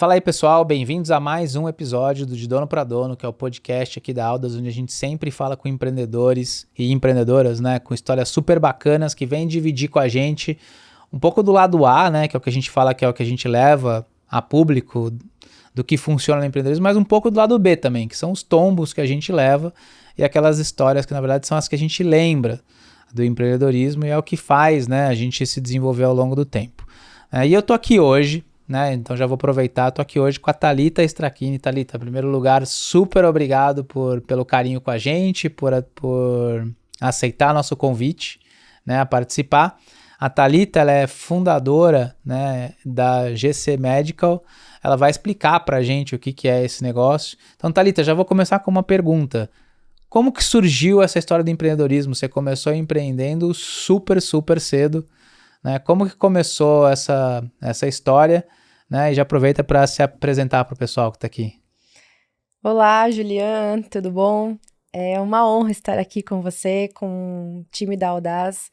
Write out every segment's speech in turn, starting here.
Fala aí, pessoal, bem-vindos a mais um episódio do De Dono para Dono, que é o podcast aqui da Audas, onde a gente sempre fala com empreendedores e empreendedoras, né, com histórias super bacanas que vêm dividir com a gente um pouco do lado A, né, que é o que a gente fala que é o que a gente leva a público do que funciona no empreendedorismo, mas um pouco do lado B também, que são os tombos que a gente leva e aquelas histórias que na verdade são as que a gente lembra do empreendedorismo e é o que faz, né, a gente se desenvolver ao longo do tempo. E eu tô aqui hoje, né? Então já vou aproveitar, tô aqui hoje com a Thalita Strachini. Thalita, em primeiro lugar, super obrigado pelo carinho com a gente, por aceitar nosso convite, né, a participar. A Thalita, ela é fundadora, né, da GC Medical. Ela vai explicar pra gente o que é esse negócio. Então, Thalita, já vou começar com uma pergunta. Como que surgiu essa história do empreendedorismo? Você começou empreendendo super cedo, né? Como que começou essa história? Né, e já aproveita para se apresentar para o pessoal que está aqui. Olá, Juliana, tudo bom? É uma honra estar aqui com você, com o time da Audaz.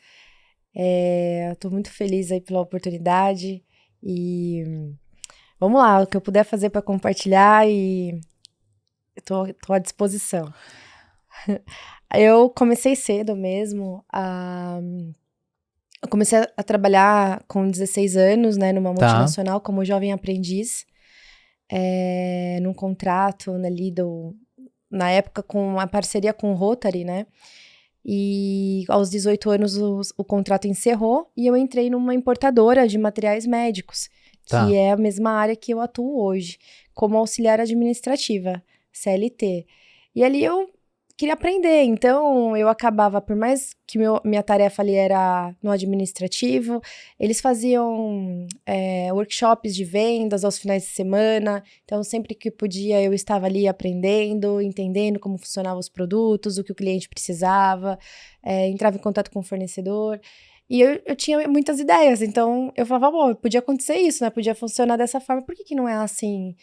Estou muito feliz aí pela oportunidade e vamos lá, o que eu puder fazer para compartilhar e estou à disposição. Eu comecei cedo mesmo, eu comecei a trabalhar com 16 anos, né, numa multinacional como jovem aprendiz, num contrato ali na época com a parceria com o Rotary, né? E aos 18 anos o contrato encerrou e eu entrei numa importadora de materiais médicos, que é a mesma área que eu atuo hoje, como auxiliar administrativa, CLT. E ali eu queria aprender, então eu acabava, por mais que minha tarefa ali era no administrativo, eles faziam workshops de vendas aos finais de semana, então sempre que podia eu estava ali aprendendo, entendendo como funcionavam os produtos, o que o cliente precisava, entrava em contato com o fornecedor, e eu tinha muitas ideias, então eu falava, bom, podia acontecer isso, né, podia funcionar dessa forma, por que não é assim?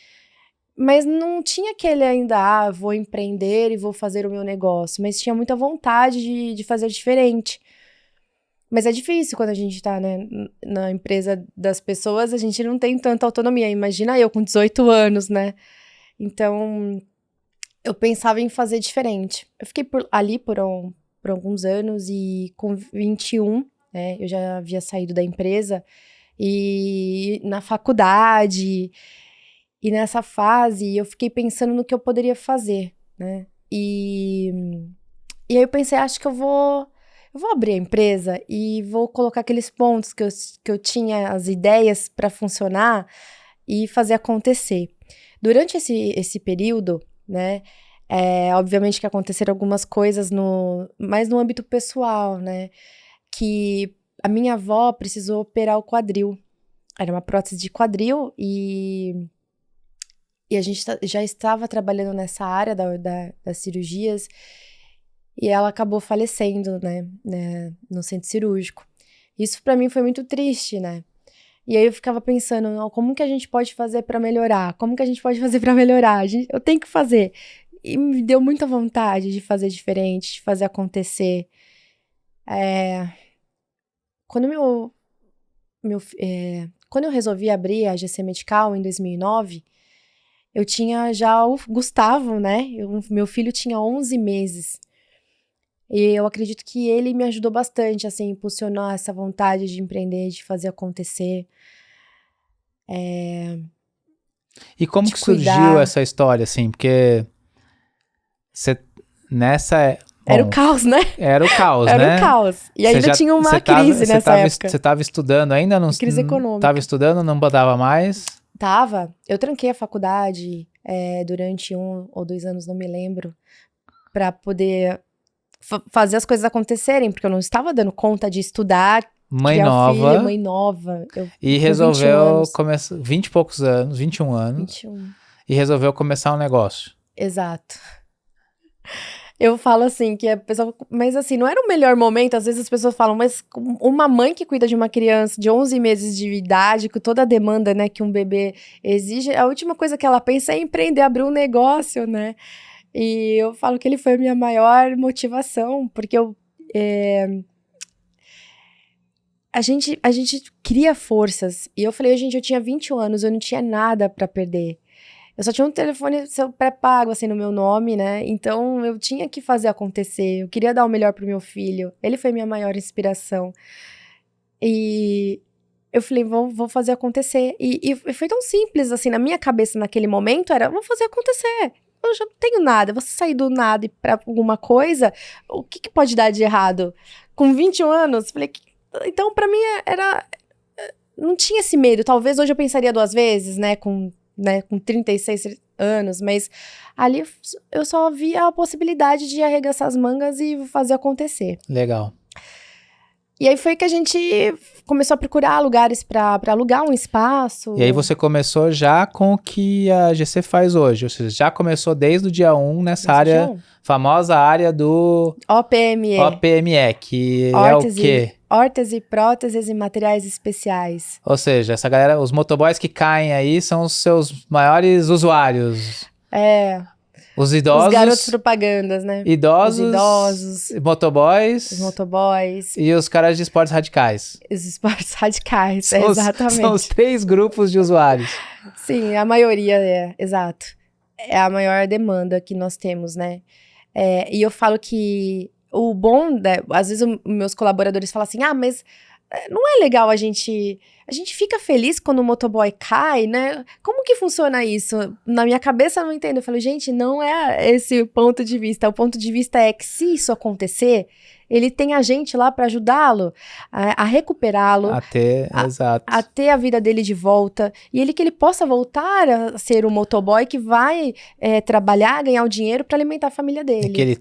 Mas não tinha aquele ainda, vou empreender e vou fazer o meu negócio. Mas tinha muita vontade de fazer diferente. Mas é difícil quando a gente tá, né, na empresa das pessoas, a gente não tem tanta autonomia. Imagina eu com 18 anos, né? Então, eu pensava em fazer diferente. Eu fiquei ali por alguns anos e com 21, né, eu já havia saído da empresa. E na faculdade... E nessa fase, eu fiquei pensando no que eu poderia fazer, né? E aí eu pensei, acho que eu vou abrir a empresa e vou colocar aqueles pontos que eu tinha, as ideias para funcionar e fazer acontecer. Durante esse período, né? Obviamente que aconteceram algumas coisas mais no âmbito pessoal, né? Que a minha avó precisou operar o quadril. Era uma prótese de quadril e a gente já estava trabalhando nessa área das cirurgias e ela acabou falecendo, né, no centro cirúrgico. Isso para mim foi muito triste, né? E aí eu ficava pensando, como que a gente pode fazer para melhorar? Como que a gente pode fazer para melhorar? Eu tenho que fazer. E me deu muita vontade de fazer diferente, de fazer acontecer. Quando quando eu resolvi abrir a GC Medical em 2009, eu tinha já o Gustavo, né? Meu filho tinha 11 meses. E eu acredito que ele me ajudou bastante, assim, impulsionar essa vontade de empreender, de fazer acontecer. E como que surgiu essa história, assim? Porque você, nessa... Bom, era o caos, né? Era o caos, era né? Era o caos. E ainda tinha uma crise nessa época. Você estava estudando ainda? Não, crise econômica. Estava estudando, não botava mais? Tava. Eu tranquei a faculdade durante 1 ou 2 anos, não me lembro, para poder fazer as coisas acontecerem, porque eu não estava dando conta de estudar, mãe criar nova. Filho, mãe nova. E resolveu começar 20 e poucos anos, 21 anos. 21. E resolveu começar um negócio. Exato. Eu falo assim, que a pessoa... Mas assim, não era o melhor momento. Às vezes as pessoas falam, mas uma mãe que cuida de uma criança de 11 meses de idade, com toda a demanda, né, que um bebê exige, a última coisa que ela pensa é empreender, abrir um negócio, né? E eu falo que ele foi a minha maior motivação, porque a gente cria forças. E eu falei, gente, eu tinha 21 anos, eu não tinha nada pra perder. Eu só tinha um telefone pré-pago, assim, no meu nome, né? Então, eu tinha que fazer acontecer. Eu queria dar o melhor pro meu filho. Ele foi minha maior inspiração. E eu falei, vou fazer acontecer. E foi tão simples, assim, na minha cabeça naquele momento, era, vou fazer acontecer. Eu já não tenho nada. Você sair do nada e pra alguma coisa, o que pode dar de errado? Com 21 anos, falei, então, pra mim, não tinha esse medo. Talvez hoje eu pensaria 2 vezes, né, com 36 anos, mas ali eu só via a possibilidade de arregaçar as mangas e fazer acontecer. Legal. E aí foi que a gente começou a procurar lugares para alugar um espaço. E aí você começou já com o que a GC faz hoje, ou seja, já começou desde o dia 1 nessa área, famosa área do OPME. OPME, que é o quê? Órtese, próteses e materiais especiais. Ou seja, essa galera, os motoboys que caem aí são os seus maiores usuários. Os idosos. Os garotos propagandas, né? Idosos. Os idosos. Motoboys. Os motoboys. E os caras de esportes radicais. Os esportes radicais, exatamente. São os 3 grupos de usuários. Sim, a maioria exato. É a maior demanda que nós temos, né? E eu falo que o bom, né, às vezes meus colaboradores falam assim, mas não é legal a gente fica feliz quando o motoboy cai, né? Como que funciona isso? Na minha cabeça eu não entendo. Eu falo, gente, não é esse o ponto de vista. O ponto de vista é que se isso acontecer, ele tem a gente lá para ajudá-lo a recuperá-lo, a ter a vida dele de volta, e que ele possa voltar a ser um motoboy que vai trabalhar, ganhar o dinheiro para alimentar a família dele. E que ele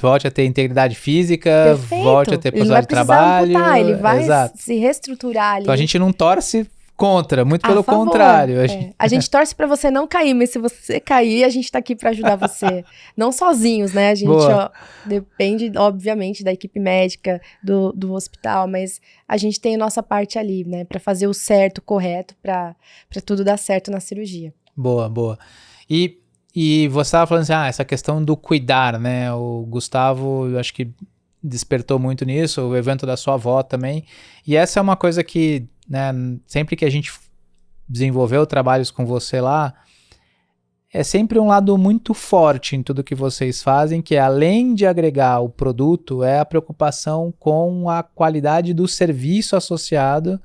volte a ter integridade física, Perfeito. Volte a ter possibilidade de trabalho. Amputar, ele vai se reestruturar ali. Então a gente não torce contra, muito pelo favor, contrário. A gente torce pra você não cair, mas se você cair, a gente tá aqui pra ajudar você. Não sozinhos, né? A gente depende, obviamente, da equipe médica, do hospital, mas a gente tem a nossa parte ali, né? Pra fazer o certo, o correto, pra tudo dar certo na cirurgia. Boa. E você estava falando assim, essa questão do cuidar, né? O Gustavo, eu acho que despertou muito nisso, o evento da sua avó também. E essa é uma coisa que, né, sempre que a gente desenvolveu trabalhos com você lá, é sempre um lado muito forte em tudo que vocês fazem, que além de agregar o produto, é a preocupação com a qualidade do serviço associado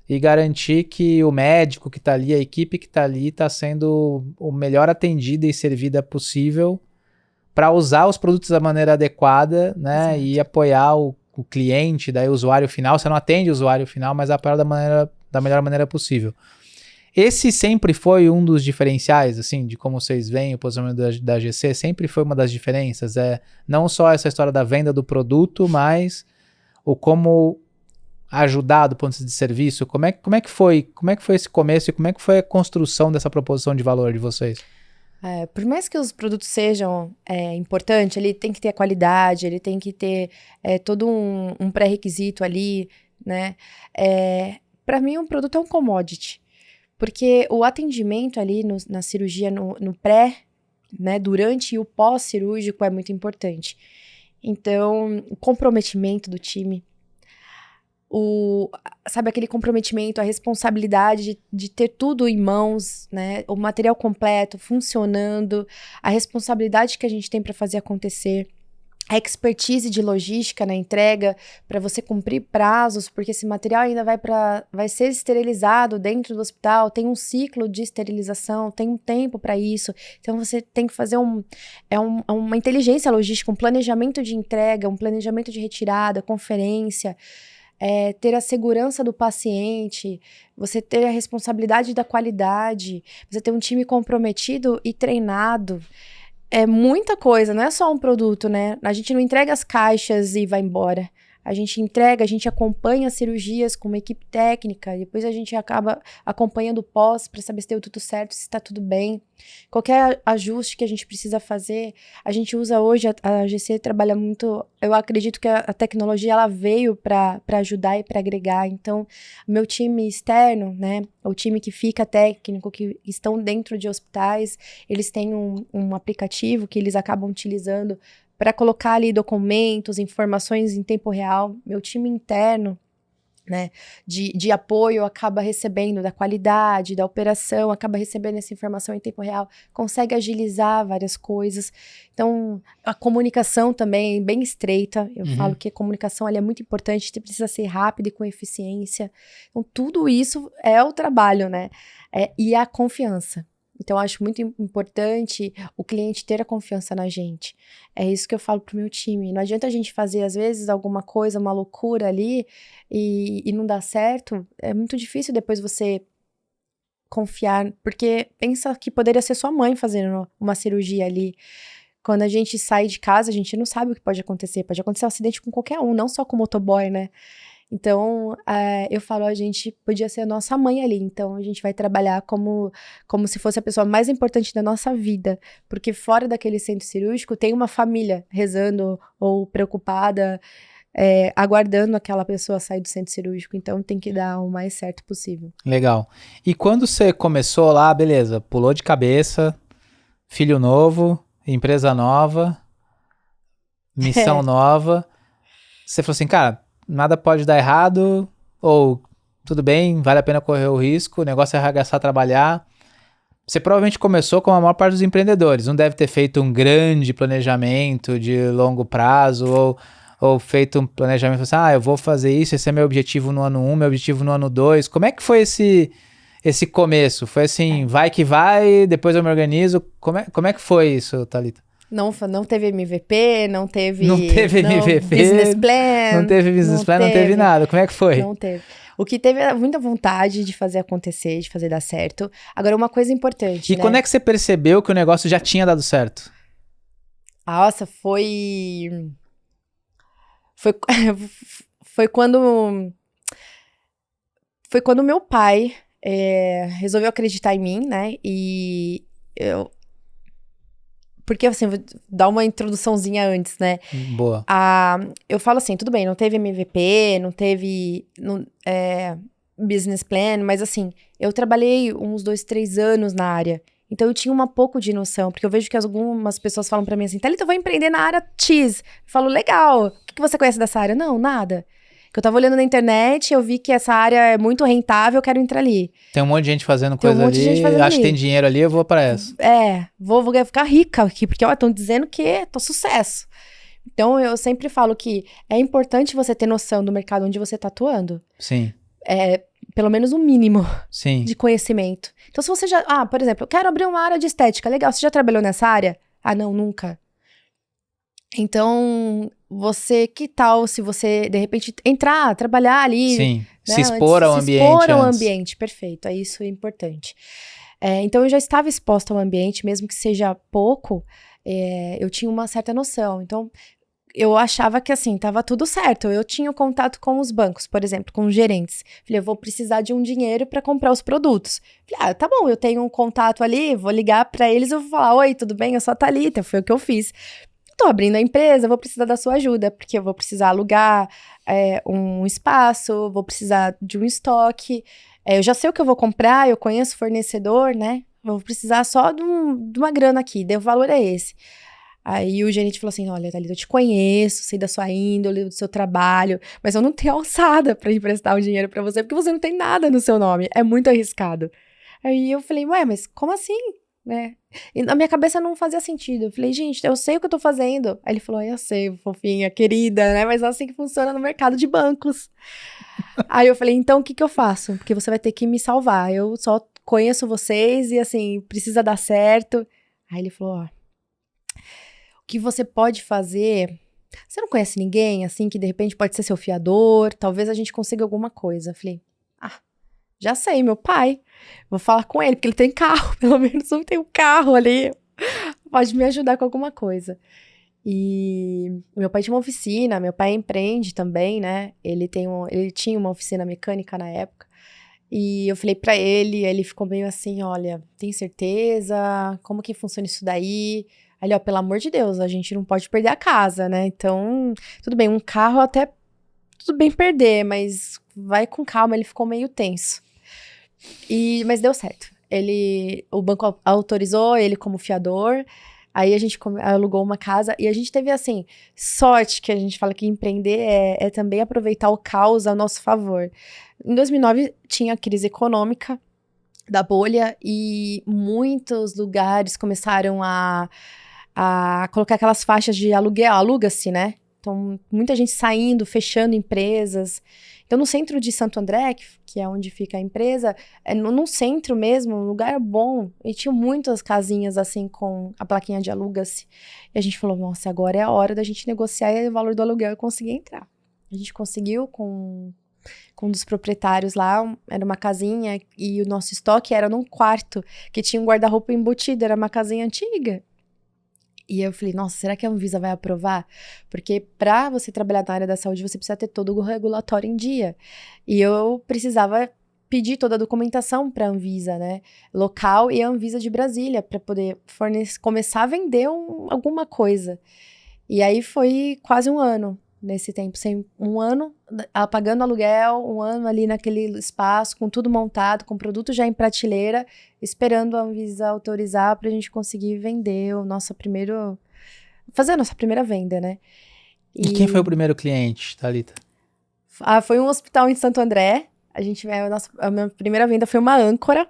e garantir que o médico que está ali, a equipe que está ali, está sendo o melhor atendida e servida possível para usar os produtos da maneira adequada, né? Exato. E apoiar o cliente, daí o usuário final. Você não atende o usuário final, mas apoia da melhor maneira possível. Esse sempre foi um dos diferenciais, assim, de como vocês veem o posicionamento da GC, sempre foi uma das diferenças. Não só essa história da venda do produto, mas o como ajudar do ponto de vista de serviço. Como é que foi esse começo e como é que foi a construção dessa proposição de valor de vocês? Por mais que os produtos sejam importantes, ele tem que ter a qualidade, ele tem que ter todo um pré-requisito ali, né? Para mim, um produto é um commodity, porque o atendimento ali na cirurgia, no pré, né, durante e o pós-cirúrgico é muito importante. Então, o comprometimento do time, sabe, aquele comprometimento, a responsabilidade de ter tudo em mãos, né? O material completo, funcionando, a responsabilidade que a gente tem para fazer acontecer, a expertise de logística na entrega, para você cumprir prazos, porque esse material ainda vai ser esterilizado dentro do hospital, tem um ciclo de esterilização, tem um tempo para isso, então você tem que fazer uma inteligência logística, um planejamento de entrega, um planejamento de retirada, conferência, ter a segurança do paciente, você ter a responsabilidade da qualidade, você ter um time comprometido e treinado. É muita coisa, não é só um produto, né? A gente não entrega as caixas e vai embora. A gente entrega, a gente acompanha as cirurgias com uma equipe técnica, depois a gente acaba acompanhando o pós para saber se deu tudo certo, se está tudo bem. Qualquer ajuste que a gente precisa fazer, a gente usa hoje, a GC trabalha muito, eu acredito que a tecnologia ela veio para ajudar e para agregar. Então, meu time externo, né, o time que fica técnico, que estão dentro de hospitais, eles têm um aplicativo que eles acabam utilizando para colocar ali documentos, informações em tempo real. Meu time interno, né, de apoio, acaba recebendo da qualidade, da operação, acaba recebendo essa informação em tempo real, consegue agilizar várias coisas. Então, a comunicação também é bem estreita. Eu falo que a comunicação ali é muito importante, precisa ser rápida e com eficiência. Então, tudo isso é o trabalho, né? E a confiança. Então, eu acho muito importante o cliente ter a confiança na gente. É isso que eu falo pro meu time. Não adianta a gente fazer, às vezes, alguma coisa, uma loucura ali e não dar certo. É muito difícil depois você confiar, porque pensa que poderia ser sua mãe fazendo uma cirurgia ali. Quando a gente sai de casa, a gente não sabe o que pode acontecer. Pode acontecer um acidente com qualquer um, não só com o motoboy, né? Então, eu falo, a gente podia ser a nossa mãe ali. Então, a gente vai trabalhar como se fosse a pessoa mais importante da nossa vida. Porque fora daquele centro cirúrgico, tem uma família rezando ou preocupada, aguardando aquela pessoa sair do centro cirúrgico. Então, tem que dar o mais certo possível. Legal. E quando você começou lá, beleza, pulou de cabeça, filho novo, empresa nova, missão nova. Você falou assim, cara, nada pode dar errado, ou tudo bem, vale a pena correr o risco, o negócio é arregaçar, trabalhar. Você provavelmente começou como a maior parte dos empreendedores, não deve ter feito um grande planejamento de longo prazo, ou feito um planejamento assim, eu vou fazer isso, esse é meu objetivo no ano 1, meu objetivo no ano 2. Como é que foi esse começo? Foi assim, vai que vai, depois eu me organizo. Como é que foi isso, Thalita? Não teve MVP, não teve MVP, business plan. Não teve business plan, não teve nada. Como é que foi? Não teve. O que teve é muita vontade de fazer acontecer, de fazer dar certo. Agora, uma coisa importante, E quando é que você percebeu que o negócio já tinha dado certo? Nossa, foi quando meu pai resolveu acreditar em mim, né? E porque, assim, vou dar uma introduçãozinha antes, né? Boa. Eu falo assim, tudo bem, não teve MVP, não teve business plan, mas assim, eu trabalhei uns 2, 3 anos na área. Então, eu tinha um pouco de noção, porque eu vejo que algumas pessoas falam pra mim assim, Thalita, eu vou empreender na área X. Eu falo, legal, o que você conhece dessa área? Não, nada. Que eu tava olhando na internet, eu vi que essa área é muito rentável, eu quero entrar ali. Tem um monte de gente fazendo coisa ali, acho que tem dinheiro ali, eu vou pra essa. Vou ficar rica aqui, porque estão dizendo que tô sucesso. Então, eu sempre falo que é importante você ter noção do mercado onde você tá atuando. Sim. Pelo menos um mínimo de conhecimento. Então, se você já... por exemplo, eu quero abrir uma área de estética. Legal, você já trabalhou nessa área? Não, nunca. Então, que tal se você, de repente, entrar, trabalhar ali... Sim, né, se expor ao ambiente. Se expor ao ambiente, perfeito. Isso é importante. Então, eu já estava exposta ao ambiente, mesmo que seja pouco, eu tinha uma certa noção. Então, eu achava que, assim, tava tudo certo. Eu tinha contato com os bancos, por exemplo, com os gerentes. Falei, eu vou precisar de um dinheiro para comprar os produtos. Falei, tá bom, eu tenho um contato ali, vou ligar para eles, eu vou falar, oi, tudo bem? Eu sou a Thalita, foi o que eu fiz. Tô abrindo a empresa, vou precisar da sua ajuda, porque eu vou precisar alugar um espaço, vou precisar de um estoque. Eu já sei o que eu vou comprar, eu conheço o fornecedor, né? Vou precisar só de uma grana aqui, o valor é esse. Aí o gerente falou assim, olha, Thalita, eu te conheço, sei da sua índole, do seu trabalho, mas eu não tenho alçada pra emprestar o dinheiro pra você, porque você não tem nada no seu nome, é muito arriscado. Aí eu falei, mas como assim? Né? E na minha cabeça não fazia sentido. Eu falei, gente, eu sei o que eu tô fazendo. Aí ele falou, eu sei, fofinha, querida, né? Mas é assim que funciona no mercado de bancos. Aí eu falei, então o que eu faço? Porque você vai ter que me salvar. Eu só conheço vocês e assim, precisa dar certo. Aí ele falou, o que você pode fazer? Você não conhece ninguém, assim, que de repente pode ser seu fiador? Talvez a gente consiga alguma coisa. Eu falei, já sei, meu pai. Vou falar com ele, porque ele tem carro. Pelo menos eu tenho um carro ali. Pode me ajudar com alguma coisa. E meu pai tinha uma oficina. Meu pai empreende também, né? Ele tinha uma oficina mecânica na época. E eu falei pra ele ficou meio assim, olha, tem certeza? Como que funciona isso daí? Aí ele, pelo amor de Deus, a gente não pode perder a casa, né? Então, tudo bem, um carro até tudo bem perder, mas vai com calma. Ele ficou meio tenso. Mas deu certo. O banco autorizou ele como fiador. Aí a gente alugou uma casa e a gente teve, assim, sorte, que a gente fala que empreender é também aproveitar o caos a nosso favor. Em 2009 tinha a crise econômica da bolha e muitos lugares começaram a colocar aquelas faixas de aluguel, aluga-se, né? Então, muita gente saindo, fechando empresas. Então, no centro de Santo André, que é onde fica a empresa, no centro mesmo, um lugar bom, e tinha muitas casinhas, assim, com a plaquinha de aluga-se. E a gente falou, nossa, agora é a hora da gente negociar o valor do aluguel e conseguir entrar. A gente conseguiu com um dos proprietários lá, era uma casinha, e o nosso estoque era num quarto, que tinha um guarda-roupa embutido, era uma casinha antiga. E eu falei, nossa, será que a Anvisa vai aprovar? Porque para você trabalhar na área da saúde, você precisa ter todo o regulatório em dia. E eu precisava pedir toda a documentação para a Anvisa, né? Local e a Anvisa de Brasília, para poder começar a vender alguma coisa. E aí foi quase um ano nesse tempo, um ano pagando aluguel, um ano ali naquele espaço, com tudo montado, com produto já em prateleira, esperando a Anvisa autorizar pra gente conseguir vender fazer a nossa primeira venda, né? E quem foi o primeiro cliente, Thalita? Foi um hospital em Santo André. A minha primeira venda foi uma âncora,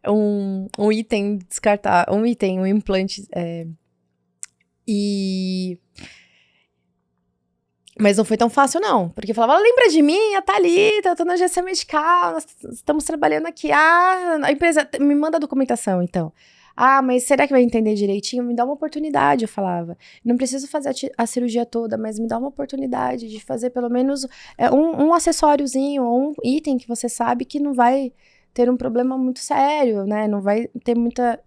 um item descartável, um implante, Mas não foi tão fácil, não. Porque eu falava, lembra de mim, a Thalita, eu tô na agência medical, nós estamos trabalhando aqui. A empresa me manda a documentação, então. Mas será que vai entender direitinho? Me dá uma oportunidade, eu falava. Não preciso fazer a cirurgia toda, mas me dá uma oportunidade de fazer pelo menos um acessóriozinho, ou um item que você sabe que não vai ter um problema muito sério, né? Não vai ter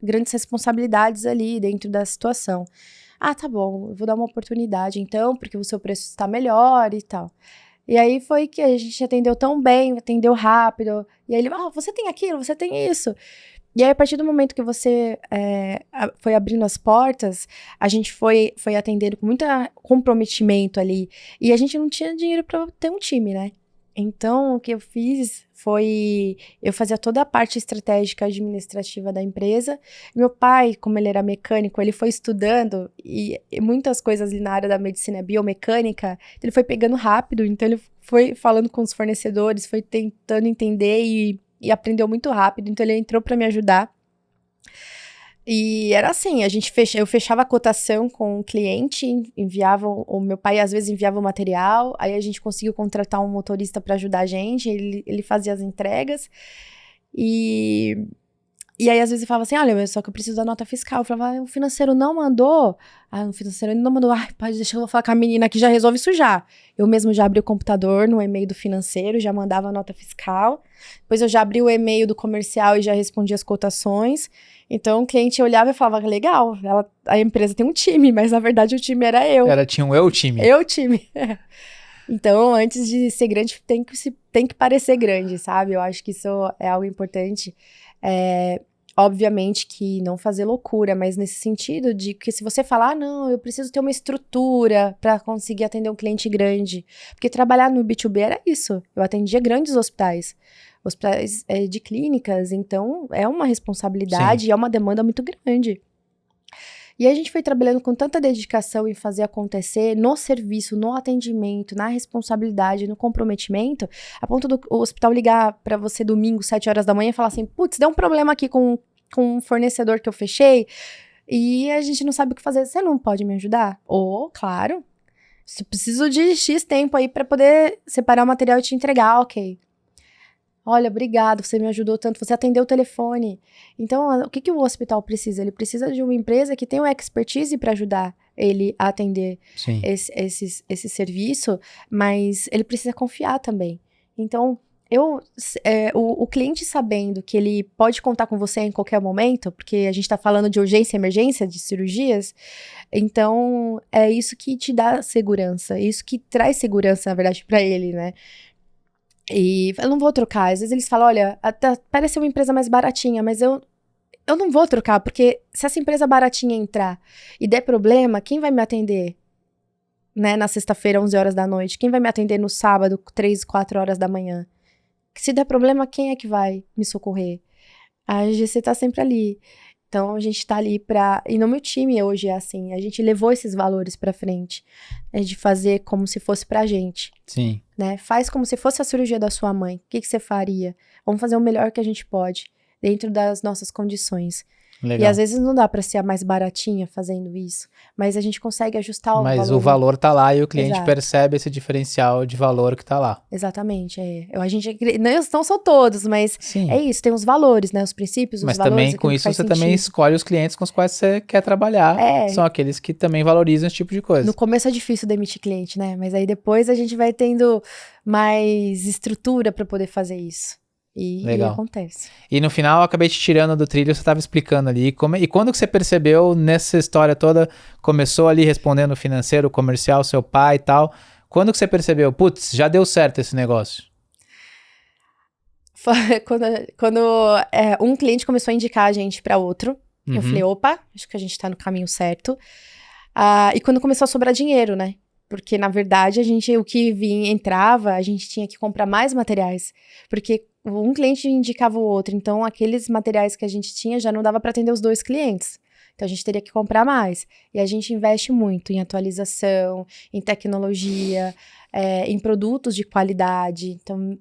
grandes responsabilidades ali dentro da situação. Tá bom, eu vou dar uma oportunidade então, porque o seu preço está melhor e tal. E aí foi que a gente atendeu tão bem, atendeu rápido. E aí ele, você tem aquilo, você tem isso. E aí, a partir do momento que você foi abrindo as portas, a gente foi atendendo com muito comprometimento ali. E a gente não tinha dinheiro para ter um time, né? Então, o que eu fiz foi... Eu fazia toda a parte estratégica administrativa da empresa. Meu pai, como ele era mecânico, ele foi estudando e muitas coisas ali na área da medicina biomecânica, ele foi pegando rápido. Então, ele foi falando com os fornecedores, foi tentando entender e aprendeu muito rápido. Então, ele entrou para me ajudar. E era assim, eu fechava a cotação com o cliente, o meu pai às vezes enviava o material, aí a gente conseguiu contratar um motorista para ajudar a gente, ele fazia as entregas, e aí às vezes eu falava assim, olha, só que eu preciso da nota fiscal, eu falava, o financeiro não mandou, o financeiro não mandou, pode deixar, eu vou falar com a menina que já resolve isso já. Eu mesmo já abri o computador no e-mail do financeiro, já mandava a nota fiscal, depois eu já abri o e-mail do comercial e já respondia as cotações. Então, o cliente olhava e falava, legal, a empresa tem um time, mas na verdade o time era eu. Tinha um eu-time. Eu-time. Então, antes de ser grande, tem que parecer grande, sabe? Eu acho que isso é algo importante. Obviamente que não fazer loucura, mas nesse sentido de que se você falar, não, eu preciso ter uma estrutura para conseguir atender um cliente grande. Porque trabalhar no B2B era isso. Eu atendia grandes hospitais de clínicas, então é uma responsabilidade e é uma demanda muito grande. E aí a gente foi trabalhando com tanta dedicação em fazer acontecer no serviço, no atendimento, na responsabilidade, no comprometimento, a ponto do hospital ligar para você domingo, 7 horas da manhã e falar assim, putz, deu um problema aqui com um fornecedor que eu fechei e a gente não sabe o que fazer, você não pode me ajudar? Claro, preciso de X tempo aí para poder separar o material e te entregar, ok. Olha, obrigado, você me ajudou tanto, você atendeu o telefone. Então, o que o hospital precisa? Ele precisa de uma empresa que tenha uma expertise para ajudar ele a atender esse serviço, mas ele precisa confiar também. Então, o cliente sabendo que ele pode contar com você em qualquer momento, porque a gente está falando de urgência e emergência, de cirurgias, então é isso que te dá segurança, isso que traz segurança, na verdade, para ele, né? E eu não vou trocar. Às vezes eles falam, olha, parece uma empresa mais baratinha, mas eu não vou trocar, porque se essa empresa baratinha entrar e der problema, quem vai me atender? Né, na sexta-feira, 11 horas da noite? Quem vai me atender no sábado, 3, 4 horas da manhã? Se der problema, quem é que vai me socorrer? A AGC tá sempre ali. Então, a gente tá ali e no meu time hoje é assim, a gente levou esses valores pra frente, né, de fazer como se fosse pra gente. Sim. Né? Faz como se fosse a cirurgia da sua mãe. O que você faria? Vamos fazer o melhor que a gente pode, dentro das nossas condições. Legal. E às vezes não dá para ser a mais baratinha fazendo isso, mas a gente consegue ajustar o valor. Mas o valor tá lá e o cliente Exato. percebe esse diferencial de valor que tá lá. Exatamente. Não são todos, mas Sim. é isso, tem os valores, né? Os princípios, Mas os valores. também com isso você também escolhe os clientes com os quais você quer trabalhar. São aqueles que também valorizam esse tipo de coisa. No começo é difícil demitir cliente, né? Mas aí depois a gente vai tendo mais estrutura para poder fazer isso. E acontece. E no final eu acabei te tirando do trilho, você estava explicando ali. E quando que você percebeu nessa história toda, começou ali respondendo financeiro, comercial, seu pai e tal. Quando que você percebeu, putz, já deu certo esse negócio? Quando um cliente começou a indicar a gente para outro, eu falei, opa, acho que a gente tá no caminho certo. E quando começou a sobrar dinheiro, né? Porque, na verdade, o que entrava, a gente tinha que comprar mais materiais. Porque um cliente indicava o outro, então aqueles materiais que a gente tinha já não dava para atender os 2 clientes. Então, a gente teria que comprar mais. E a gente investe muito em atualização, em tecnologia, em produtos de qualidade. Então,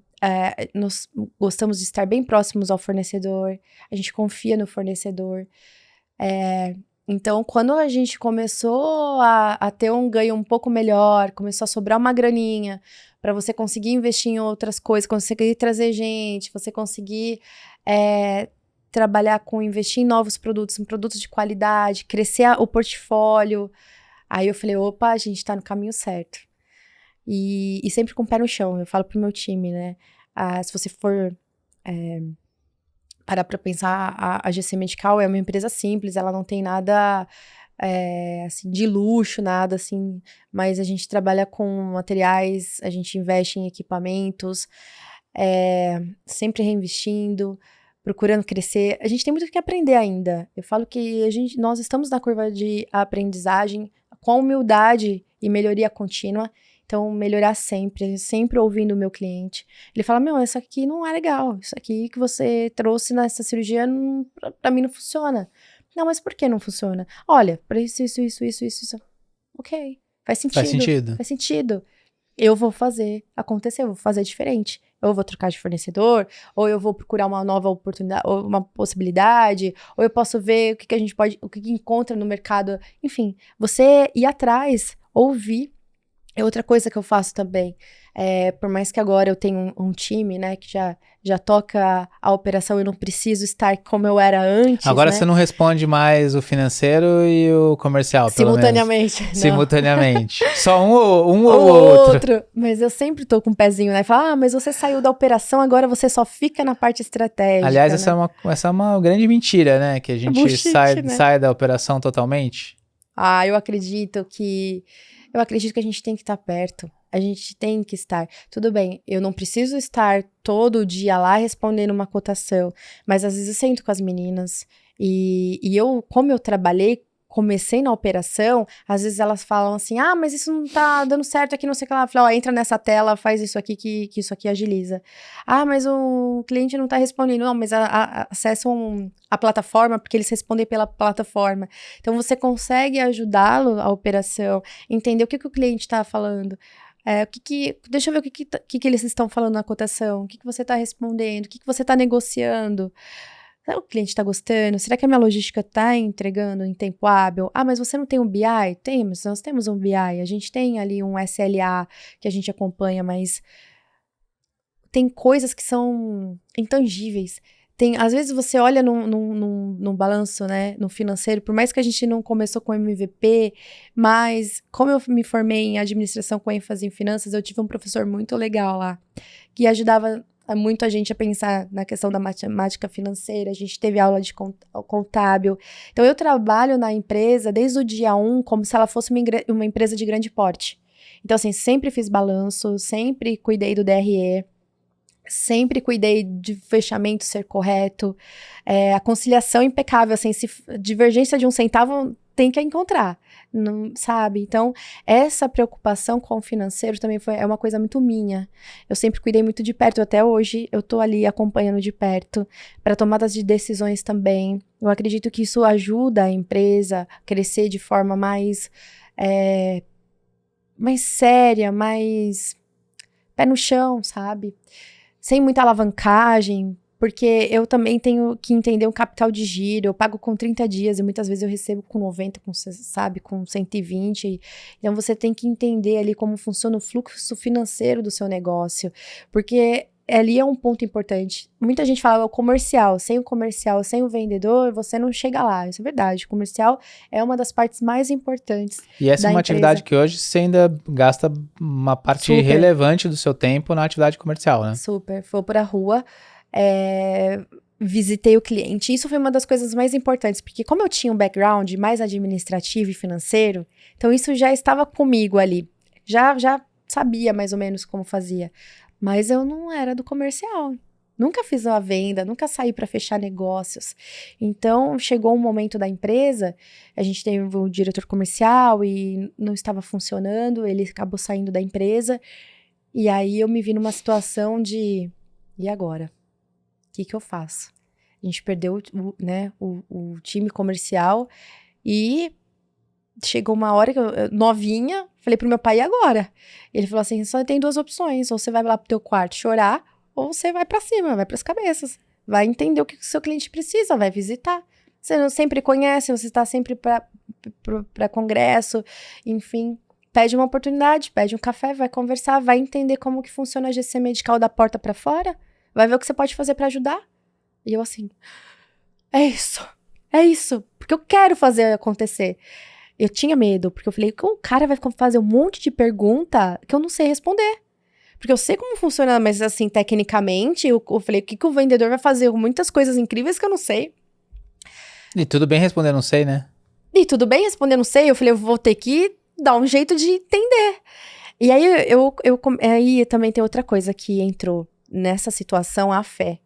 nós gostamos de estar bem próximos ao fornecedor. A gente confia no fornecedor. Então, quando a gente começou a ter um ganho um pouco melhor, começou a sobrar uma graninha para você conseguir investir em outras coisas, conseguir trazer gente, você conseguir trabalhar investir em novos produtos, em produtos de qualidade, crescer o portfólio. Aí eu falei, opa, a gente tá no caminho certo. E sempre com o pé no chão, eu falo pro meu time, né? Se você for parar para pensar, a GC Medical é uma empresa simples, ela não tem nada assim, de luxo, nada assim, mas a gente trabalha com materiais, a gente investe em equipamentos, sempre reinvestindo, procurando crescer. A gente tem muito que aprender ainda. Eu falo que nós estamos na curva de aprendizagem com humildade e melhoria contínua. Então, melhorar sempre ouvindo o meu cliente. Ele fala, isso aqui não é legal. Isso aqui que você trouxe nessa cirurgia, pra mim não funciona. Não, mas por que não funciona? Olha, pra isso. Ok, faz sentido. Faz sentido. Eu vou fazer acontecer, eu vou fazer diferente. Eu vou trocar de fornecedor, ou eu vou procurar uma nova oportunidade, ou uma possibilidade, ou eu posso ver o que a gente pode, o que encontra no mercado. Enfim, você ir atrás, ouvir. É outra coisa que eu faço também, por mais que agora eu tenha um time, né, que já toca a operação, eu não preciso estar como eu era antes, agora, né? Você não responde mais o financeiro e o comercial, simultaneamente, pelo menos. Simultaneamente. Só um ou outro. Mas eu sempre tô com um pezinho, né? Fala, mas você saiu da operação, agora você só fica na parte estratégica. Aliás, né? essa é uma grande mentira, né? Que a gente sai da operação totalmente. Eu acredito que a gente tem que estar perto. A gente tem que estar. Tudo bem, eu não preciso estar todo dia lá respondendo uma cotação, mas às vezes eu sento com as meninas e como eu comecei na operação, às vezes elas falam assim, mas isso não tá dando certo aqui, não sei o que lá. Eu falo, entra nessa tela, faz isso aqui que isso aqui agiliza. Mas o cliente não tá respondendo. Não, mas acessam a plataforma, porque eles respondem pela plataforma. Então, você consegue ajudá-lo, a operação, entender o que o cliente tá falando. Deixa eu ver o que eles estão falando na cotação, o que você tá respondendo, o que você tá negociando. Será que o cliente está gostando? Será que a minha logística está entregando em tempo hábil? Mas você não tem um BI? Temos, nós temos um BI. A gente tem ali um SLA que a gente acompanha, mas tem coisas que são intangíveis. Às vezes você olha num balanço, né, no financeiro, por mais que a gente não começou com MVP, mas como eu me formei em administração com ênfase em finanças, eu tive um professor muito legal lá, que ajudava muito a gente a pensar na questão da matemática financeira. A gente teve aula de contábil. Então, eu trabalho na empresa desde o dia 1 como se ela fosse uma empresa de grande porte. Então, assim, sempre fiz balanço, sempre cuidei do DRE, sempre cuidei de fechamento ser correto, a conciliação impecável, assim, se divergência de 1 centavo tem que encontrar, não, sabe? Então, essa preocupação com o financeiro também é uma coisa muito minha. Eu sempre cuidei muito de perto, até hoje eu tô ali acompanhando de perto, para tomadas de decisões também. Eu acredito que isso ajuda a empresa a crescer de forma mais séria, mais pé no chão, sabe? Sem muita alavancagem, porque eu também tenho que entender um capital de giro, eu pago com 30 dias e muitas vezes eu recebo com 90, com 120. Então você tem que entender ali como funciona o fluxo financeiro do seu negócio, porque ali é um ponto importante. Muita gente fala o comercial, sem o vendedor, você não chega lá. Isso é verdade, o comercial é uma das partes mais importantes. E essa é uma atividade que hoje você ainda gasta uma parte relevante do seu tempo na atividade comercial, né? Super. Vou pra rua, visitei o cliente. Isso foi uma das coisas mais importantes, porque como eu tinha um background mais administrativo e financeiro, então isso já estava comigo ali. Já sabia mais ou menos como fazia. Mas eu não era do comercial. Nunca fiz uma venda, nunca saí para fechar negócios. Então, chegou um momento da empresa, a gente teve um diretor comercial e não estava funcionando, ele acabou saindo da empresa. E aí eu me vi numa situação de, e agora? O que eu faço? A gente perdeu o time comercial e chegou uma hora que eu novinha, falei pro meu pai, e agora? Ele falou assim, só tem duas opções, ou você vai lá pro teu quarto chorar, ou você vai pra cima, vai pras cabeças, vai entender o que o seu cliente precisa, vai visitar. Você não sempre conhece, você está sempre pra congresso, enfim, pede uma oportunidade, pede um café, vai conversar, vai entender como que funciona a GC Medical da porta pra fora, vai ver o que você pode fazer pra ajudar. E eu assim, é isso, porque eu quero fazer acontecer. Eu tinha medo, porque eu falei, o cara vai fazer um monte de pergunta que eu não sei responder. Porque eu sei como funciona, mas assim, tecnicamente, eu falei, o que o vendedor vai fazer? Muitas coisas incríveis que eu não sei. E tudo bem responder não sei, né? E tudo bem responder não sei, eu falei, eu vou ter que dar um jeito de entender. E aí, aí também tem outra coisa que entrou nessa situação, a fé.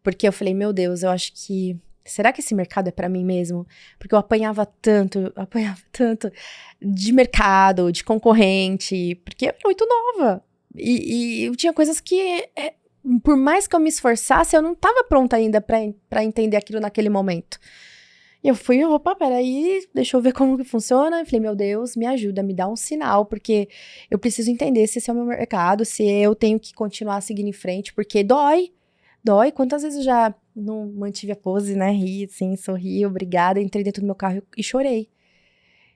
Porque eu falei, meu Deus, eu acho que... Será que esse mercado é pra mim mesmo? Porque eu apanhava tanto de mercado, de concorrente, porque eu era muito nova. E eu tinha coisas que, por mais que eu me esforçasse, eu não estava pronta ainda pra entender aquilo naquele momento. E eu fui, opa, peraí, deixa eu ver como que funciona. Eu falei, meu Deus, me ajuda, me dá um sinal, porque eu preciso entender se esse é o meu mercado, se eu tenho que continuar seguindo em frente, porque dói. Quantas vezes eu já não mantive a pose, né? Ri, assim, sorri, obrigada. Entrei dentro do meu carro e chorei.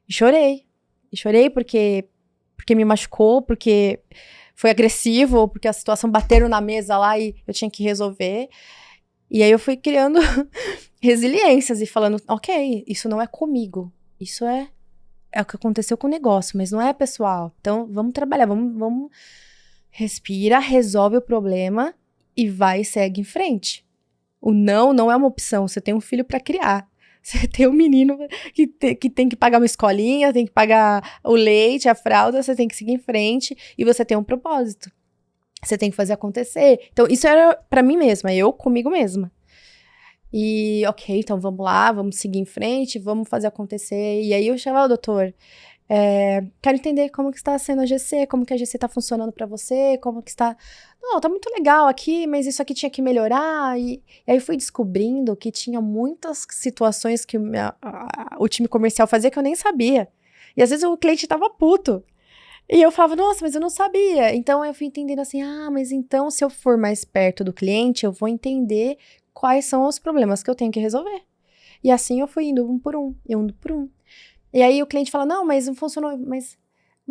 E chorei porque me machucou, porque foi agressivo, porque a situação bateram na mesa lá e eu tinha que resolver. E aí eu fui criando resiliências e falando, ok, isso não é comigo. Isso é o que aconteceu com o negócio, mas não é pessoal. Então, vamos trabalhar, vamos respira, resolve o problema e vai e segue em frente. O não é uma opção. Você tem um filho para criar. Você tem um menino que tem que pagar uma escolinha, tem que pagar o leite, a fralda, você tem que seguir em frente e você tem um propósito. Você tem que fazer acontecer. Então, isso era para mim mesma, eu comigo mesma. E, ok, então vamos lá, vamos seguir em frente, vamos fazer acontecer. E aí eu chamava o doutor, quero entender como que está sendo a GC, como que a GC está funcionando para você, como que está... Não, tá muito legal aqui, mas isso aqui tinha que melhorar. E aí eu fui descobrindo que tinha muitas situações que o time comercial fazia que eu nem sabia. E às vezes o cliente tava puto. E eu falava, nossa, mas eu não sabia. Então eu fui entendendo assim, mas então se eu for mais perto do cliente, eu vou entender quais são os problemas que eu tenho que resolver. E assim eu fui indo um por um. E aí o cliente fala, não, mas não funcionou, mas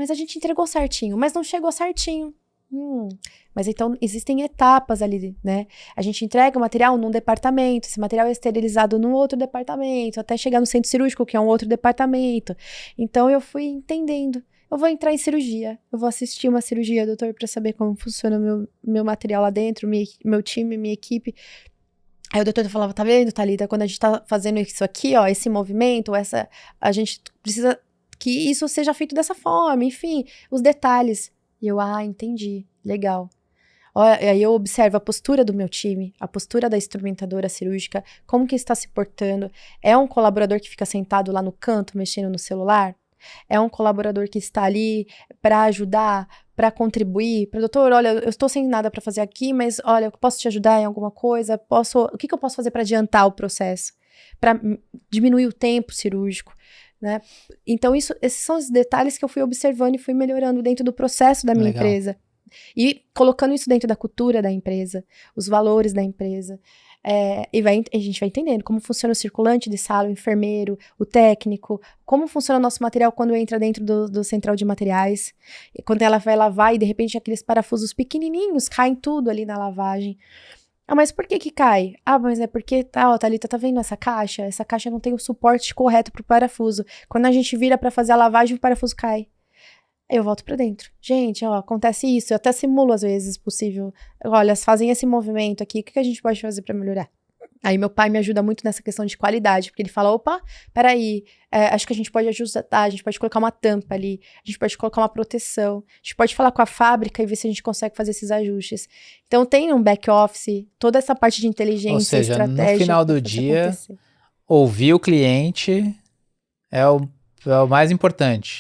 a gente entregou certinho, mas não chegou certinho. Mas então existem etapas ali, né? A gente entrega o material num departamento, esse material é esterilizado num outro departamento, até chegar no centro cirúrgico, que é um outro departamento. Então eu fui entendendo. Eu vou entrar em cirurgia, eu vou assistir uma cirurgia, doutor, para saber como funciona meu material lá dentro, meu time, minha equipe. Aí o doutor falava, tá vendo, Thalita, quando a gente tá fazendo isso aqui, ó, esse movimento, a gente precisa que isso seja feito dessa forma, enfim, os detalhes. E eu, entendi, legal. Aí eu observo a postura do meu time, a postura da instrumentadora cirúrgica, como que está se portando. É um colaborador que fica sentado lá no canto, mexendo no celular? É um colaborador que está ali para ajudar, para contribuir, para doutor, olha, eu estou sem nada para fazer aqui, mas olha, eu posso te ajudar em alguma coisa? O que eu posso fazer para adiantar o processo? Para diminuir o tempo cirúrgico, né? Então, esses são os detalhes que eu fui observando e fui melhorando dentro do processo da minha empresa. E colocando isso dentro da cultura da empresa, os valores da empresa. A gente vai entendendo como funciona o circulante de sala, o enfermeiro, o técnico, como funciona o nosso material quando entra dentro do central de materiais. E quando ela vai lavar e de repente aqueles parafusos pequenininhos caem tudo ali na lavagem. Mas por que cai? Mas é porque, Thalita, tá vendo essa caixa? Essa caixa não tem o suporte correto pro parafuso. Quando a gente vira pra fazer a lavagem, o parafuso cai. Eu volto pra dentro. Gente, acontece isso. Eu até simulo, às vezes, possível. Olha, fazem esse movimento aqui. O que a gente pode fazer pra melhorar? Aí meu pai me ajuda muito nessa questão de qualidade. Porque ele fala, opa, peraí. Acho que a gente pode ajustar. A gente pode colocar uma tampa ali. A gente pode colocar uma proteção. A gente pode falar com a fábrica e ver se a gente consegue fazer esses ajustes. Então tem um back office. Toda essa parte de inteligência, ou seja, estratégia. No final do dia, ouvir o cliente é o mais importante.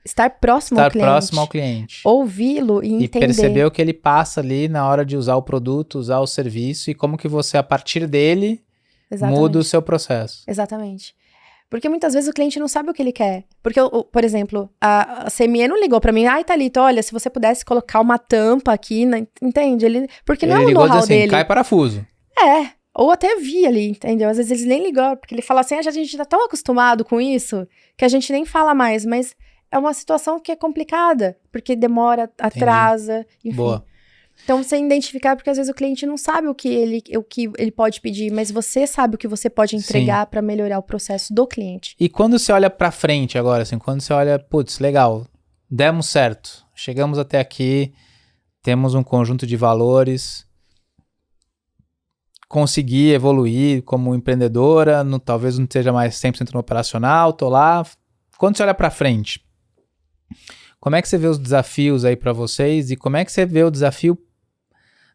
Estar próximo ao cliente. Ouvi-lo e entender. E perceber o que ele passa ali na hora de usar o produto, usar o serviço e como que você, a partir dele, muda o seu processo. Exatamente. Porque muitas vezes o cliente não sabe o que ele quer. Porque, por exemplo, a CME não ligou pra mim. Thalita, olha, se você pudesse colocar uma tampa aqui, entende? Porque não é o know-how dele. Cai parafuso. Ou até vi ali, entendeu? Às vezes eles nem ligam, porque ele fala assim, a gente tá tão acostumado com isso, que a gente nem fala mais, mas é uma situação que é complicada, porque demora, atrasa, enfim. Boa. Então, você identificar, porque às vezes o cliente não sabe o que ele pode pedir, mas você sabe o que você pode entregar para melhorar o processo do cliente. E quando você olha para frente agora, assim, quando você olha, putz, legal, demos certo, chegamos até aqui, temos um conjunto de valores, consegui evoluir como empreendedora, talvez não esteja mais 100% no operacional, tô lá. Quando você olha para frente, como é que você vê os desafios aí para vocês e como é que você vê o desafio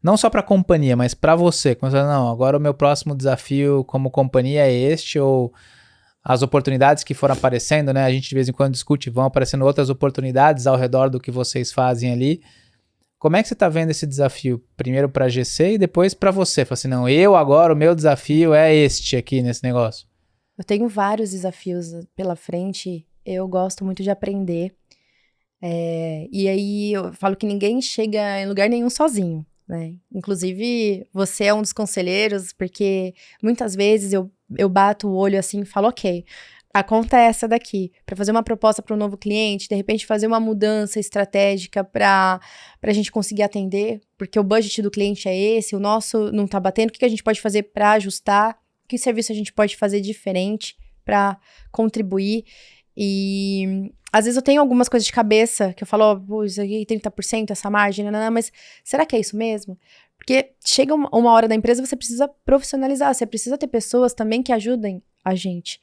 não só para a companhia, mas para você? Como você fala, não, agora o meu próximo desafio como companhia é este, ou as oportunidades que foram aparecendo, né? A gente de vez em quando discute, vão aparecendo outras oportunidades ao redor do que vocês fazem ali. Como é que você está vendo esse desafio? Primeiro para a GC e depois para você. Fala assim, não, agora o meu desafio é este aqui nesse negócio. Eu tenho vários desafios pela frente, eu gosto muito de aprender. E aí eu falo que ninguém chega em lugar nenhum sozinho, né? Inclusive, você é um dos conselheiros, porque muitas vezes eu bato o olho assim e falo, ok, a conta é essa daqui, para fazer uma proposta para um novo cliente, de repente fazer uma mudança estratégica para a gente conseguir atender, porque o budget do cliente é esse, o nosso não tá batendo, o que a gente pode fazer para ajustar, que serviço a gente pode fazer diferente para contribuir. E às vezes eu tenho algumas coisas de cabeça que eu falo, isso aqui 30%, essa margem, mas será que é isso mesmo? Porque chega uma hora da empresa, você precisa profissionalizar, você precisa ter pessoas também que ajudem a gente.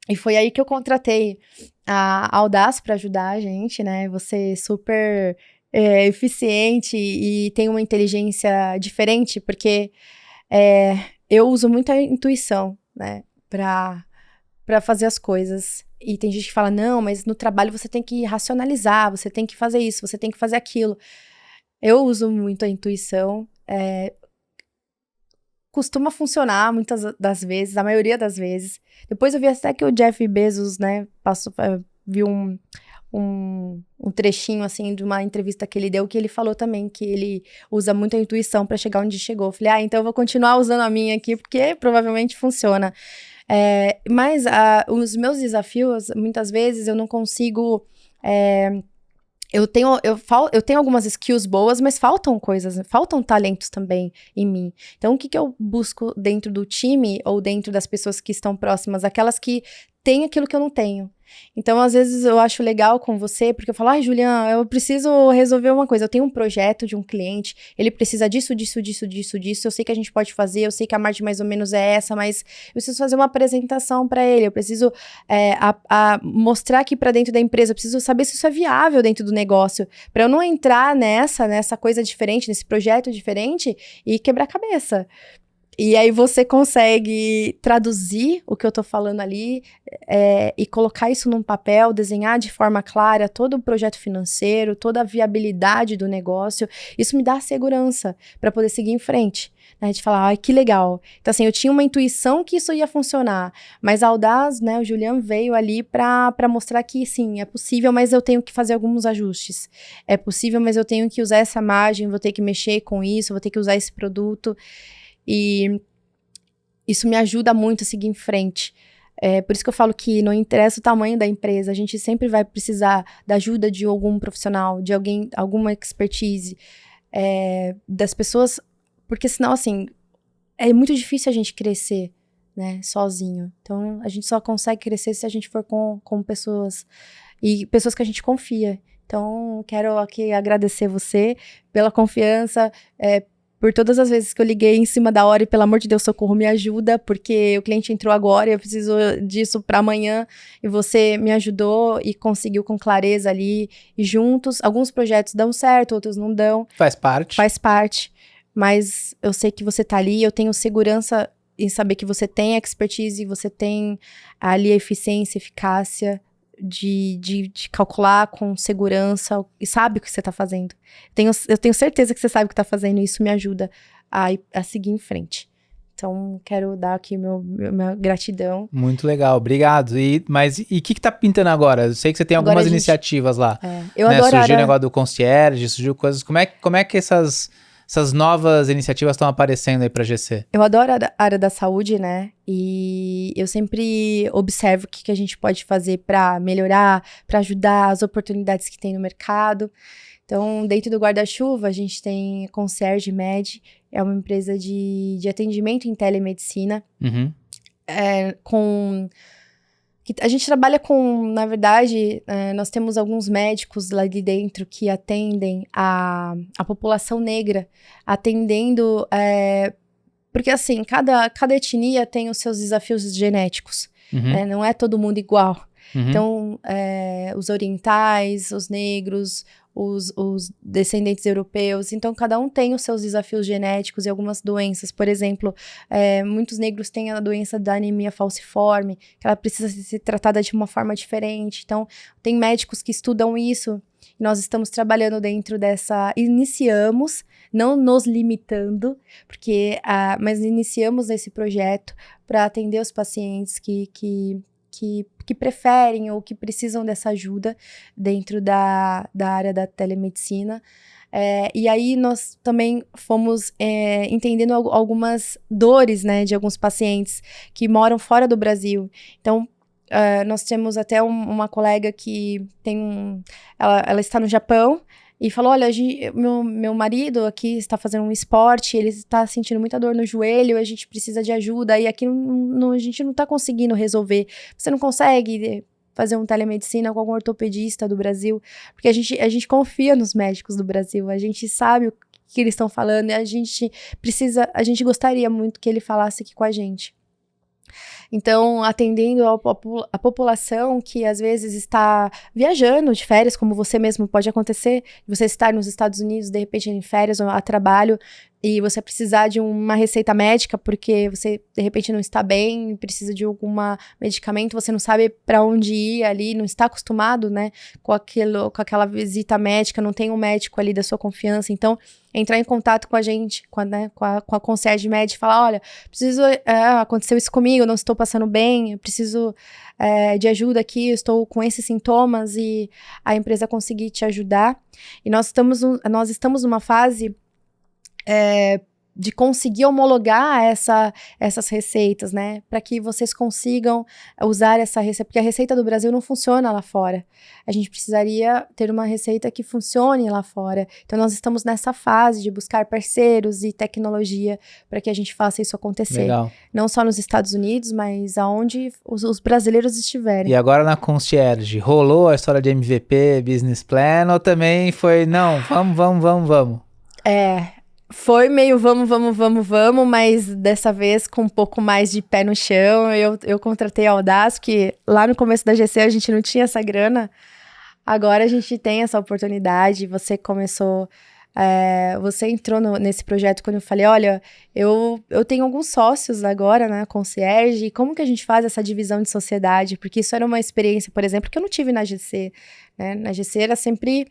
E foi aí que eu contratei a Audaz para ajudar a gente, né? Você super eficiente e tem uma inteligência diferente, porque eu uso muito a intuição, né? Para fazer as coisas. E tem gente que fala, não, mas no trabalho você tem que racionalizar, você tem que fazer isso, você tem que fazer aquilo. Eu uso muito a intuição, costuma funcionar muitas das vezes, a maioria das vezes. Depois eu vi até que o Jeff Bezos, né, viu um trechinho, assim, de uma entrevista que ele deu, que ele falou também que ele usa muito a intuição para chegar onde chegou. Eu falei, então eu vou continuar usando a minha aqui, porque provavelmente funciona. Mas os meus desafios, muitas vezes, eu não consigo... Eu tenho algumas skills boas, mas faltam coisas, faltam talentos também em mim. Então, o que eu busco dentro do time ou dentro das pessoas que estão próximas? Aquelas que tem aquilo que eu não tenho. Então, às vezes, eu acho legal com você, porque eu falo, Juliana, eu preciso resolver uma coisa. Eu tenho um projeto de um cliente, ele precisa disso, eu sei que a gente pode fazer, eu sei que a margem mais ou menos é essa, mas eu preciso fazer uma apresentação para ele, eu preciso mostrar aqui para dentro da empresa, eu preciso saber se isso é viável dentro do negócio, para eu não entrar nessa coisa diferente, nesse projeto diferente e quebrar a cabeça. E aí você consegue traduzir o que eu tô falando ali e colocar isso num papel, desenhar de forma clara todo o projeto financeiro, toda a viabilidade do negócio. Isso me dá segurança para poder seguir em frente. A gente fala, que legal. Então, assim, eu tinha uma intuição que isso ia funcionar, mas a Audaz, né, o Julian veio ali para mostrar que, sim, é possível, mas eu tenho que fazer alguns ajustes. É possível, mas eu tenho que usar essa margem, vou ter que mexer com isso, vou ter que usar esse produto. E isso me ajuda muito a seguir em frente. Por isso que eu falo que não interessa o tamanho da empresa, a gente sempre vai precisar da ajuda de algum profissional, de alguém, alguma expertise, das pessoas, porque senão, assim, é muito difícil a gente crescer, né, sozinho. Então, a gente só consegue crescer se a gente for com pessoas, e pessoas que a gente confia. Então, quero aqui agradecer você pela confiança, por todas as vezes que eu liguei em cima da hora e, pelo amor de Deus, socorro, me ajuda, porque o cliente entrou agora e eu preciso disso para amanhã, e você me ajudou e conseguiu com clareza ali, e juntos, alguns projetos dão certo, outros não dão. Faz parte. Mas eu sei que você tá ali, eu tenho segurança em saber que você tem expertise, você tem ali eficiência, eficácia, de calcular com segurança e sabe o que você tá fazendo. Eu tenho certeza que você sabe o que tá fazendo e isso me ajuda a seguir em frente. Então, quero dar aqui minha gratidão. Muito legal, obrigado. Mas o que tá pintando agora? Eu sei que você tem algumas iniciativas lá. Eu adoro surgiu o negócio do concierge, surgiu coisas... Como é que essas novas iniciativas estão aparecendo aí pra GC? Eu adoro a área da saúde, né? E eu sempre observo o que a gente pode fazer para melhorar, para ajudar as oportunidades que tem no mercado. Então, dentro do guarda-chuva, a gente tem Concierge Med, é uma empresa de atendimento em telemedicina, a gente trabalha com, na verdade, nós temos alguns médicos lá de dentro que atendem a população negra, atendendo, porque assim, cada etnia tem os seus desafios genéticos, não é todo mundo igual. Então, os orientais, os negros, os descendentes europeus, então cada um tem os seus desafios genéticos e algumas doenças. Por exemplo, muitos negros têm a doença da anemia falciforme, que ela precisa ser tratada de uma forma diferente. Então, tem médicos que estudam isso, e nós estamos trabalhando dentro dessa... Iniciamos, não nos limitando, mas iniciamos esse projeto para atender os pacientes que preferem ou que precisam dessa ajuda dentro da área da telemedicina. E aí nós também fomos entendendo algumas dores, né, de alguns pacientes que moram fora do Brasil. Então, nós temos até uma colega que ela está no Japão, e falou, olha, meu marido aqui está fazendo um esporte, ele está sentindo muita dor no joelho, a gente precisa de ajuda, e aqui a gente não está conseguindo resolver. Você não consegue fazer uma telemedicina com algum ortopedista do Brasil? Porque a gente confia nos médicos do Brasil, a gente sabe o que eles estão falando, e a gente gostaria muito que ele falasse aqui com a gente. Então, atendendo a população que às vezes está viajando de férias, como você mesmo pode acontecer, você estar nos Estados Unidos, de repente em férias ou a trabalho, e você precisar de uma receita médica porque você de repente não está bem, precisa de algum medicamento, você não sabe para onde ir ali, não está acostumado, né, com aquela visita médica, não tem um médico ali da sua confiança. Então, entrar em contato com a gente, com a Concierge Med, e falar, olha, aconteceu isso comigo, eu não estou passando bem, eu preciso de ajuda aqui, eu estou com esses sintomas, e a empresa conseguir te ajudar. E nós estamos numa fase de conseguir homologar essas receitas, né? Para que vocês consigam usar essa receita, porque a receita do Brasil não funciona lá fora. A gente precisaria ter uma receita que funcione lá fora. Então, nós estamos nessa fase de buscar parceiros e tecnologia para que a gente faça isso acontecer. Legal. Não só nos Estados Unidos, mas aonde os brasileiros estiverem. E agora na Concierge, rolou a história de MVP, Business Plan, ou também foi, não, vamos? Foi meio vamos, mas dessa vez com um pouco mais de pé no chão. Eu contratei a Audaz, que lá no começo da GC a gente não tinha essa grana. Agora a gente tem essa oportunidade. Você começou, você entrou nesse projeto quando eu falei, olha, eu tenho alguns sócios agora na Concierge, e como que a gente faz essa divisão de sociedade? Porque isso era uma experiência, por exemplo, que eu não tive na GC, né? Na GC era sempre...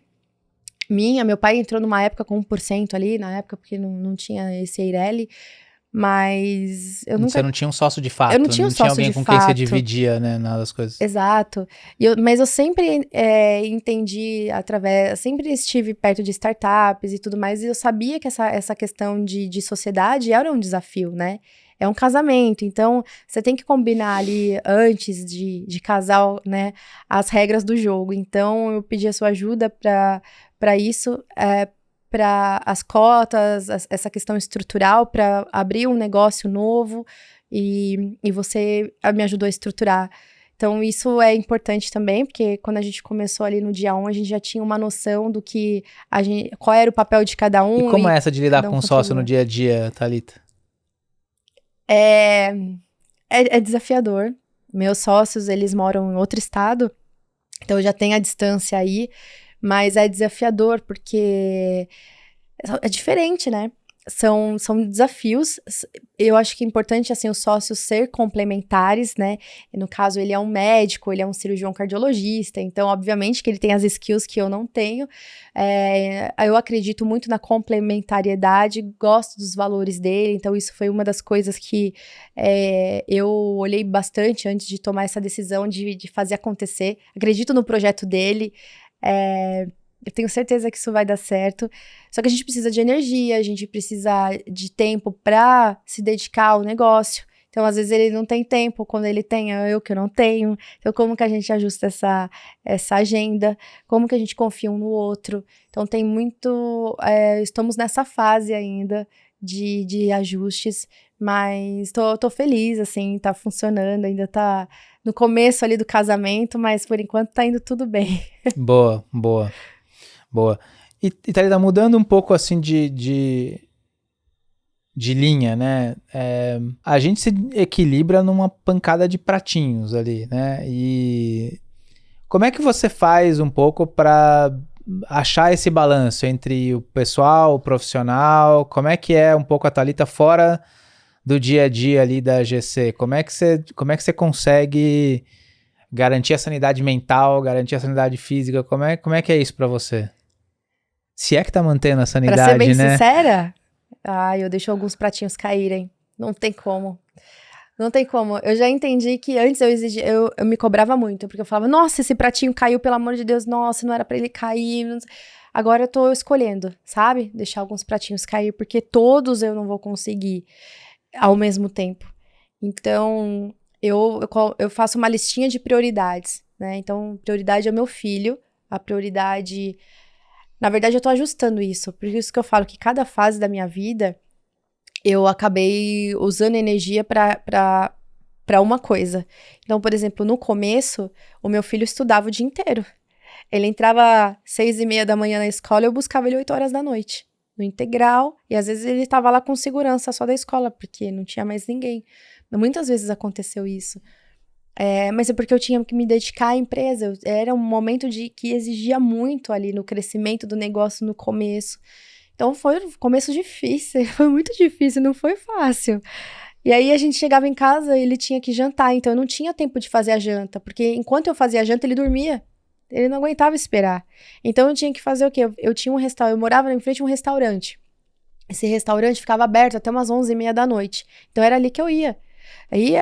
Meu pai entrou numa época com 1% ali, na época porque não tinha esse Eireli, mas eu nunca... Você não tinha um sócio de fato, eu não tinha um sócio alguém de com fato. quem você dividia, né, nas coisas. Exato, mas eu sempre entendi sempre estive perto de startups e tudo mais, e eu sabia que essa questão de sociedade era um desafio, né? É um casamento, então você tem que combinar ali antes de casar, né, as regras do jogo. Então eu pedi a sua ajuda para isso, para as cotas, essa questão estrutural, para abrir um negócio novo, e você me ajudou a estruturar. Então, isso é importante também, porque quando a gente começou ali no dia 1, a gente já tinha uma noção do que qual era o papel de cada um. E como é essa de lidar com o sócio no dia a dia, Thalita? É desafiador. Meus sócios, eles moram em outro estado, então eu já tenho a distância aí, mas é desafiador porque é diferente, né? São desafios. Eu acho que é importante, assim, os sócios ser complementares, né? No caso, ele é um médico, ele é um cirurgião cardiologista, então, obviamente, que ele tem as skills que eu não tenho. Eu acredito muito na complementariedade, gosto dos valores dele, então isso foi uma das coisas que eu olhei bastante antes de tomar essa decisão de fazer acontecer. Acredito no projeto dele, eu tenho certeza que isso vai dar certo. Só que a gente precisa de energia, a gente precisa de tempo para se dedicar ao negócio. Então, às vezes, ele não tem tempo, quando ele tem, eu que não tenho. Então, como que a gente ajusta essa agenda? Como que a gente confia um no outro? Então, tem muito... estamos nessa fase ainda de ajustes, mas tô feliz, assim, tá funcionando, ainda tá no começo ali do casamento, mas por enquanto tá indo tudo bem. Boa. E Thalita, mudando um pouco assim de linha, né? A gente se equilibra numa pancada de pratinhos ali, né? E como é que você faz um pouco para achar esse balanço entre o pessoal, o profissional? Como é que é um pouco a Thalita fora do dia a dia ali da GC? Como é que você consegue garantir a sanidade mental, garantir a sanidade física? Como é que é isso para você? Se é que tá mantendo a sanidade, né? Pra ser bem sincera, eu deixo alguns pratinhos caírem. Não tem como. Eu já entendi que antes eu me cobrava muito, porque eu falava, nossa, esse pratinho caiu, pelo amor de Deus, nossa, não era pra ele cair. Agora eu tô escolhendo, sabe? Deixar alguns pratinhos cair, porque todos eu não vou conseguir ao mesmo tempo. Então, eu faço uma listinha de prioridades, né? Então, prioridade é o meu filho, a prioridade... Na verdade, eu tô ajustando isso, por isso que eu falo que cada fase da minha vida, eu acabei usando energia pra uma coisa. Então, por exemplo, no começo, o meu filho estudava o dia inteiro. Ele entrava 6:30 da manhã na escola, eu buscava ele 8 horas da noite, no integral, e às vezes ele estava lá com segurança só da escola, porque não tinha mais ninguém. Muitas vezes aconteceu isso. Mas é porque eu tinha que me dedicar à empresa. Era um momento que exigia muito ali no crescimento do negócio no começo. Então foi um começo difícil, foi muito difícil, não foi fácil. E aí a gente chegava em casa e ele tinha que jantar, então eu não tinha tempo de fazer a janta, porque enquanto eu fazia a janta ele dormia. Ele não aguentava esperar. Então eu tinha que fazer o quê? Eu tinha um restaurante, eu morava em frente a um restaurante. Esse restaurante ficava aberto até umas 11:30 da noite. Então era ali que eu ia. Aí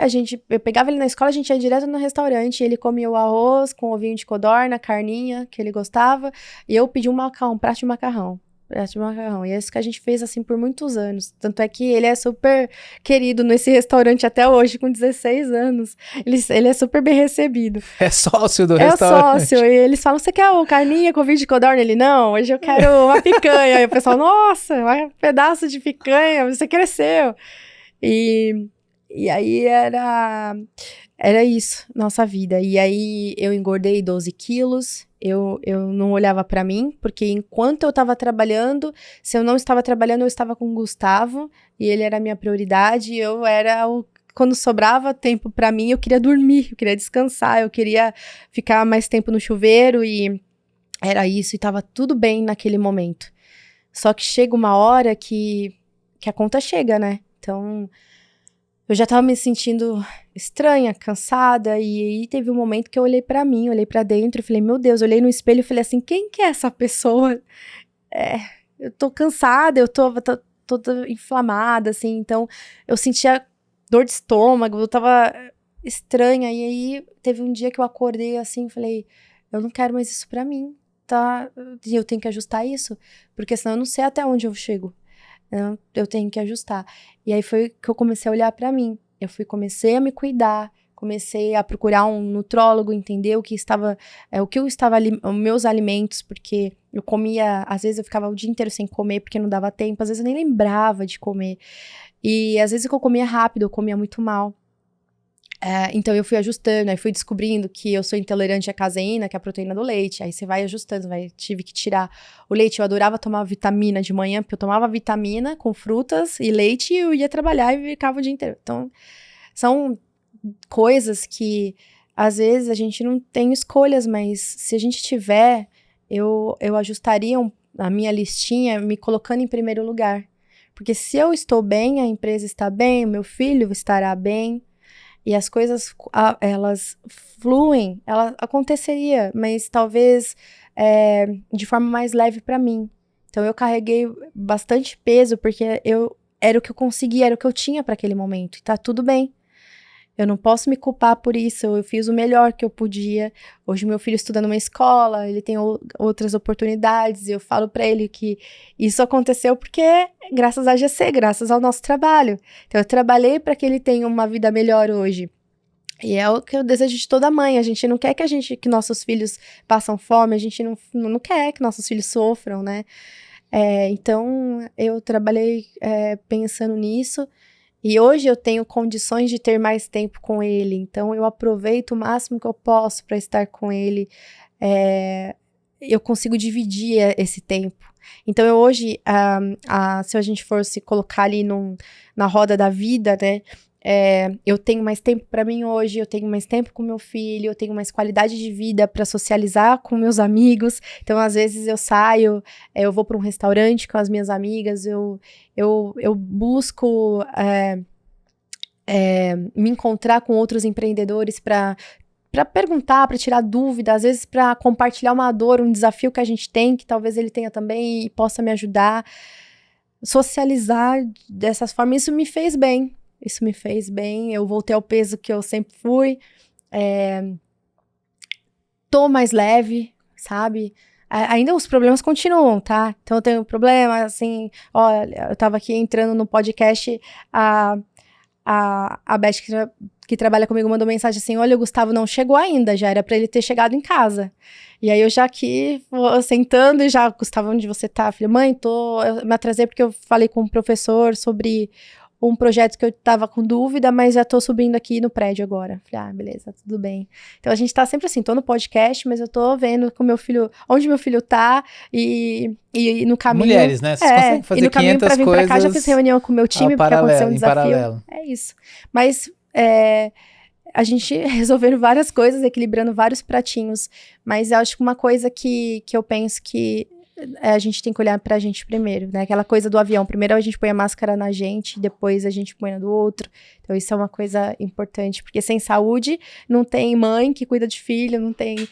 eu pegava ele na escola, a gente ia direto no restaurante, e ele comia o arroz com ovinho de codorna, carninha, que ele gostava, e eu pedi um prato de macarrão. prato de macarrão. E é isso que a gente fez, assim, por muitos anos. Tanto é que ele é super querido nesse restaurante até hoje, com 16 anos. Ele é super bem recebido. É sócio do restaurante. É sócio. E eles falam, você quer o carninha com vinho de codorna? Ele, não, hoje eu quero uma picanha. E o pessoal, nossa, um pedaço de picanha, você cresceu. E aí era isso, nossa vida. E aí eu engordei 12 quilos, eu não olhava pra mim, porque enquanto eu tava trabalhando, se eu não estava trabalhando, eu estava com o Gustavo, e ele era a minha prioridade, quando sobrava tempo pra mim, eu queria dormir, eu queria descansar, eu queria ficar mais tempo no chuveiro, e era isso, e tava tudo bem naquele momento. Só que chega uma hora que a conta chega, né? Então, eu já tava me sentindo estranha, cansada, e aí teve um momento que eu olhei pra mim, olhei pra dentro e falei, meu Deus, olhei no espelho e falei assim, quem que é essa pessoa? Eu tô cansada, eu tô toda inflamada, assim, então eu sentia dor de estômago, eu tava estranha, e aí teve um dia que eu acordei assim, falei, eu não quero mais isso pra mim, tá? E eu tenho que ajustar isso, porque senão eu não sei até onde eu chego. Eu tenho que ajustar. E aí foi que eu comecei a olhar pra mim. Comecei a me cuidar, comecei a procurar um nutrólogo, entender o que eu estava ali, os meus alimentos, porque eu comia, às vezes eu ficava o dia inteiro sem comer, porque não dava tempo, às vezes eu nem lembrava de comer. E às vezes que eu comia rápido, eu comia muito mal. Então eu fui ajustando, aí fui descobrindo que eu sou intolerante à caseína, que é a proteína do leite, aí você vai ajustando, tive que tirar o leite, eu adorava tomar vitamina de manhã, porque eu tomava vitamina com frutas e leite e eu ia trabalhar e ficava o dia inteiro. Então, são coisas que às vezes a gente não tem escolhas, mas se a gente tiver, eu ajustaria a minha listinha me colocando em primeiro lugar. Porque se eu estou bem, a empresa está bem, o meu filho estará bem, e as coisas, elas fluem, ela aconteceria, mas talvez de forma mais leve para mim. Então eu carreguei bastante peso, porque era o que eu conseguia, era o que eu tinha para aquele momento, e tá tudo bem. Eu não posso me culpar por isso, eu fiz o melhor que eu podia. Hoje meu filho estuda numa escola, ele tem outras oportunidades, e eu falo para ele que isso aconteceu porque graças à GC, graças ao nosso trabalho. Então eu trabalhei para que ele tenha uma vida melhor hoje. E é o que eu desejo de toda mãe. A gente não quer que nossos filhos passem fome, a gente não quer que nossos filhos sofram, né? Então eu trabalhei pensando nisso. E hoje eu tenho condições de ter mais tempo com ele, então eu aproveito o máximo que eu posso para estar com ele. Eu consigo dividir esse tempo. Então hoje, se a gente fosse colocar ali na roda da vida, né? Eu tenho mais tempo para mim hoje, eu tenho mais tempo com meu filho, eu tenho mais qualidade de vida para socializar com meus amigos. Então, às vezes eu saio, eu vou para um restaurante com as minhas amigas, eu busco me encontrar com outros empreendedores para perguntar, para tirar dúvida, às vezes para compartilhar uma dor, um desafio que a gente tem, que talvez ele tenha também e possa me ajudar. Socializar dessas formas, isso me fez bem. Eu voltei ao peso que eu sempre fui, tô mais leve, sabe? Ainda os problemas continuam, tá? Então eu tenho problema, assim, olha, eu tava aqui entrando no podcast, a Beth que trabalha comigo mandou mensagem assim, olha, o Gustavo não chegou ainda, já era pra ele ter chegado em casa. E aí eu já aqui, sentando, e já, Gustavo, onde você tá? Falei, mãe, eu me atrasei porque eu falei com um professor sobre um projeto que eu tava com dúvida, mas já tô subindo aqui no prédio agora. Falei, beleza, tudo bem. Então a gente tá sempre assim, tô no podcast, mas eu tô vendo com meu filho, onde meu filho tá, e no caminho... Mulheres, né? Vocês conseguem fazer 500 coisas. E no caminho pra vir pra cá, já fiz reunião com o meu time, porque aconteceu um desafio. É isso. Mas a gente resolvendo várias coisas, equilibrando vários pratinhos, mas eu acho que uma coisa que eu penso que a gente tem que olhar pra gente primeiro, né? Aquela coisa do avião. Primeiro a gente põe a máscara na gente, depois a gente põe na do outro. Então isso é uma coisa importante, porque sem saúde não tem mãe que cuida de filho, não tem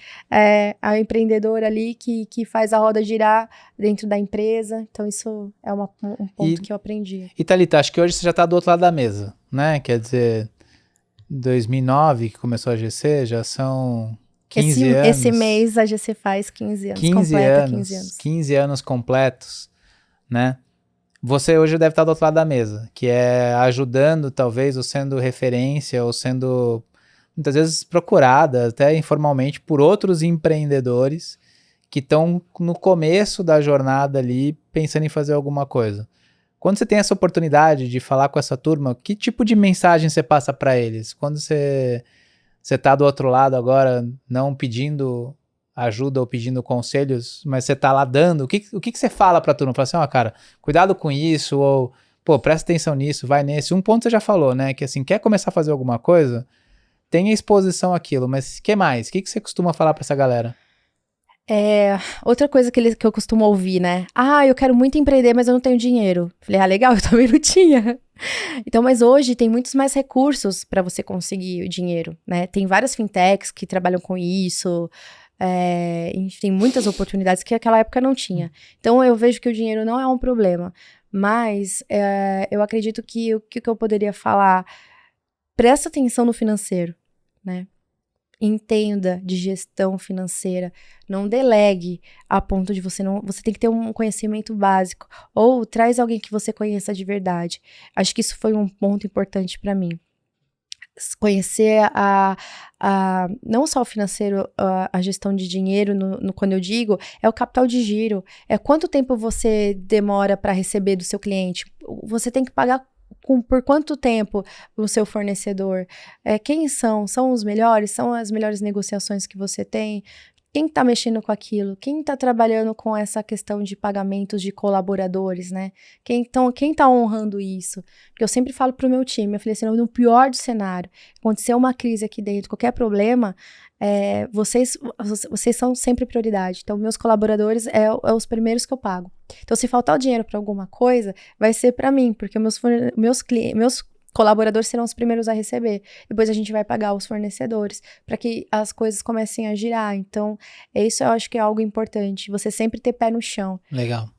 a empreendedora ali que faz a roda girar dentro da empresa. Então isso é um ponto que eu aprendi. E Thalita, acho que hoje você já tá do outro lado da mesa, né? Quer dizer, 2009 que começou a GC, já são... 15 anos. Esse mês a GC faz 15 anos. 15 anos. 15 anos completos. né? Você hoje deve estar do outro lado da mesa, que é ajudando, talvez, ou sendo referência, ou sendo, muitas vezes, procurada, até informalmente, por outros empreendedores que estão no começo da jornada ali, pensando em fazer alguma coisa. Quando você tem essa oportunidade de falar com essa turma, que tipo de mensagem você passa para eles? Quando você está do outro lado agora, não pedindo ajuda ou pedindo conselhos, mas você tá lá dando, o que você fala pra turma? Fala assim, ó, cara, cuidado com isso, ou, pô, presta atenção nisso, vai nesse. Um ponto você já falou, né, que assim, quer começar a fazer alguma coisa, tenha exposição àquilo, mas o que mais? O que você costuma falar pra essa galera? Outra coisa que eu costumo ouvir, né? Ah, eu quero muito empreender, mas eu não tenho dinheiro. Falei, ah, legal, eu também não tinha. Então, mas hoje tem muitos mais recursos para você conseguir o dinheiro, né? Tem várias fintechs que trabalham com isso, enfim, muitas oportunidades que naquela época não tinha. Então, eu vejo que o dinheiro não é um problema, mas eu acredito que o que eu poderia falar, presta atenção no financeiro, né? Entenda de gestão financeira, não delegue a ponto de você tem que ter um conhecimento básico, ou traz alguém que você conheça de verdade. Acho que isso foi um ponto importante para mim. Conhecer não só o financeiro, a gestão de dinheiro, quando eu digo, é o capital de giro, é quanto tempo você demora para receber do seu cliente, você tem que pagar por quanto tempo o seu fornecedor, quem são os melhores, são as melhores negociações que você tem, quem está mexendo com aquilo, quem está trabalhando com essa questão de pagamentos de colaboradores, né? Quem está honrando isso? Porque eu sempre falo pro meu time, eu falei assim, no pior do cenário, acontecer uma crise aqui dentro, qualquer problema, vocês são sempre prioridade. Então, meus colaboradores é os primeiros que eu pago. Então, se faltar o dinheiro para alguma coisa, vai ser para mim, porque meus colaboradores serão os primeiros a receber. Depois a gente vai pagar os fornecedores para que as coisas comecem a girar. Então, isso eu acho que é algo importante. Você sempre ter pé no chão. Legal.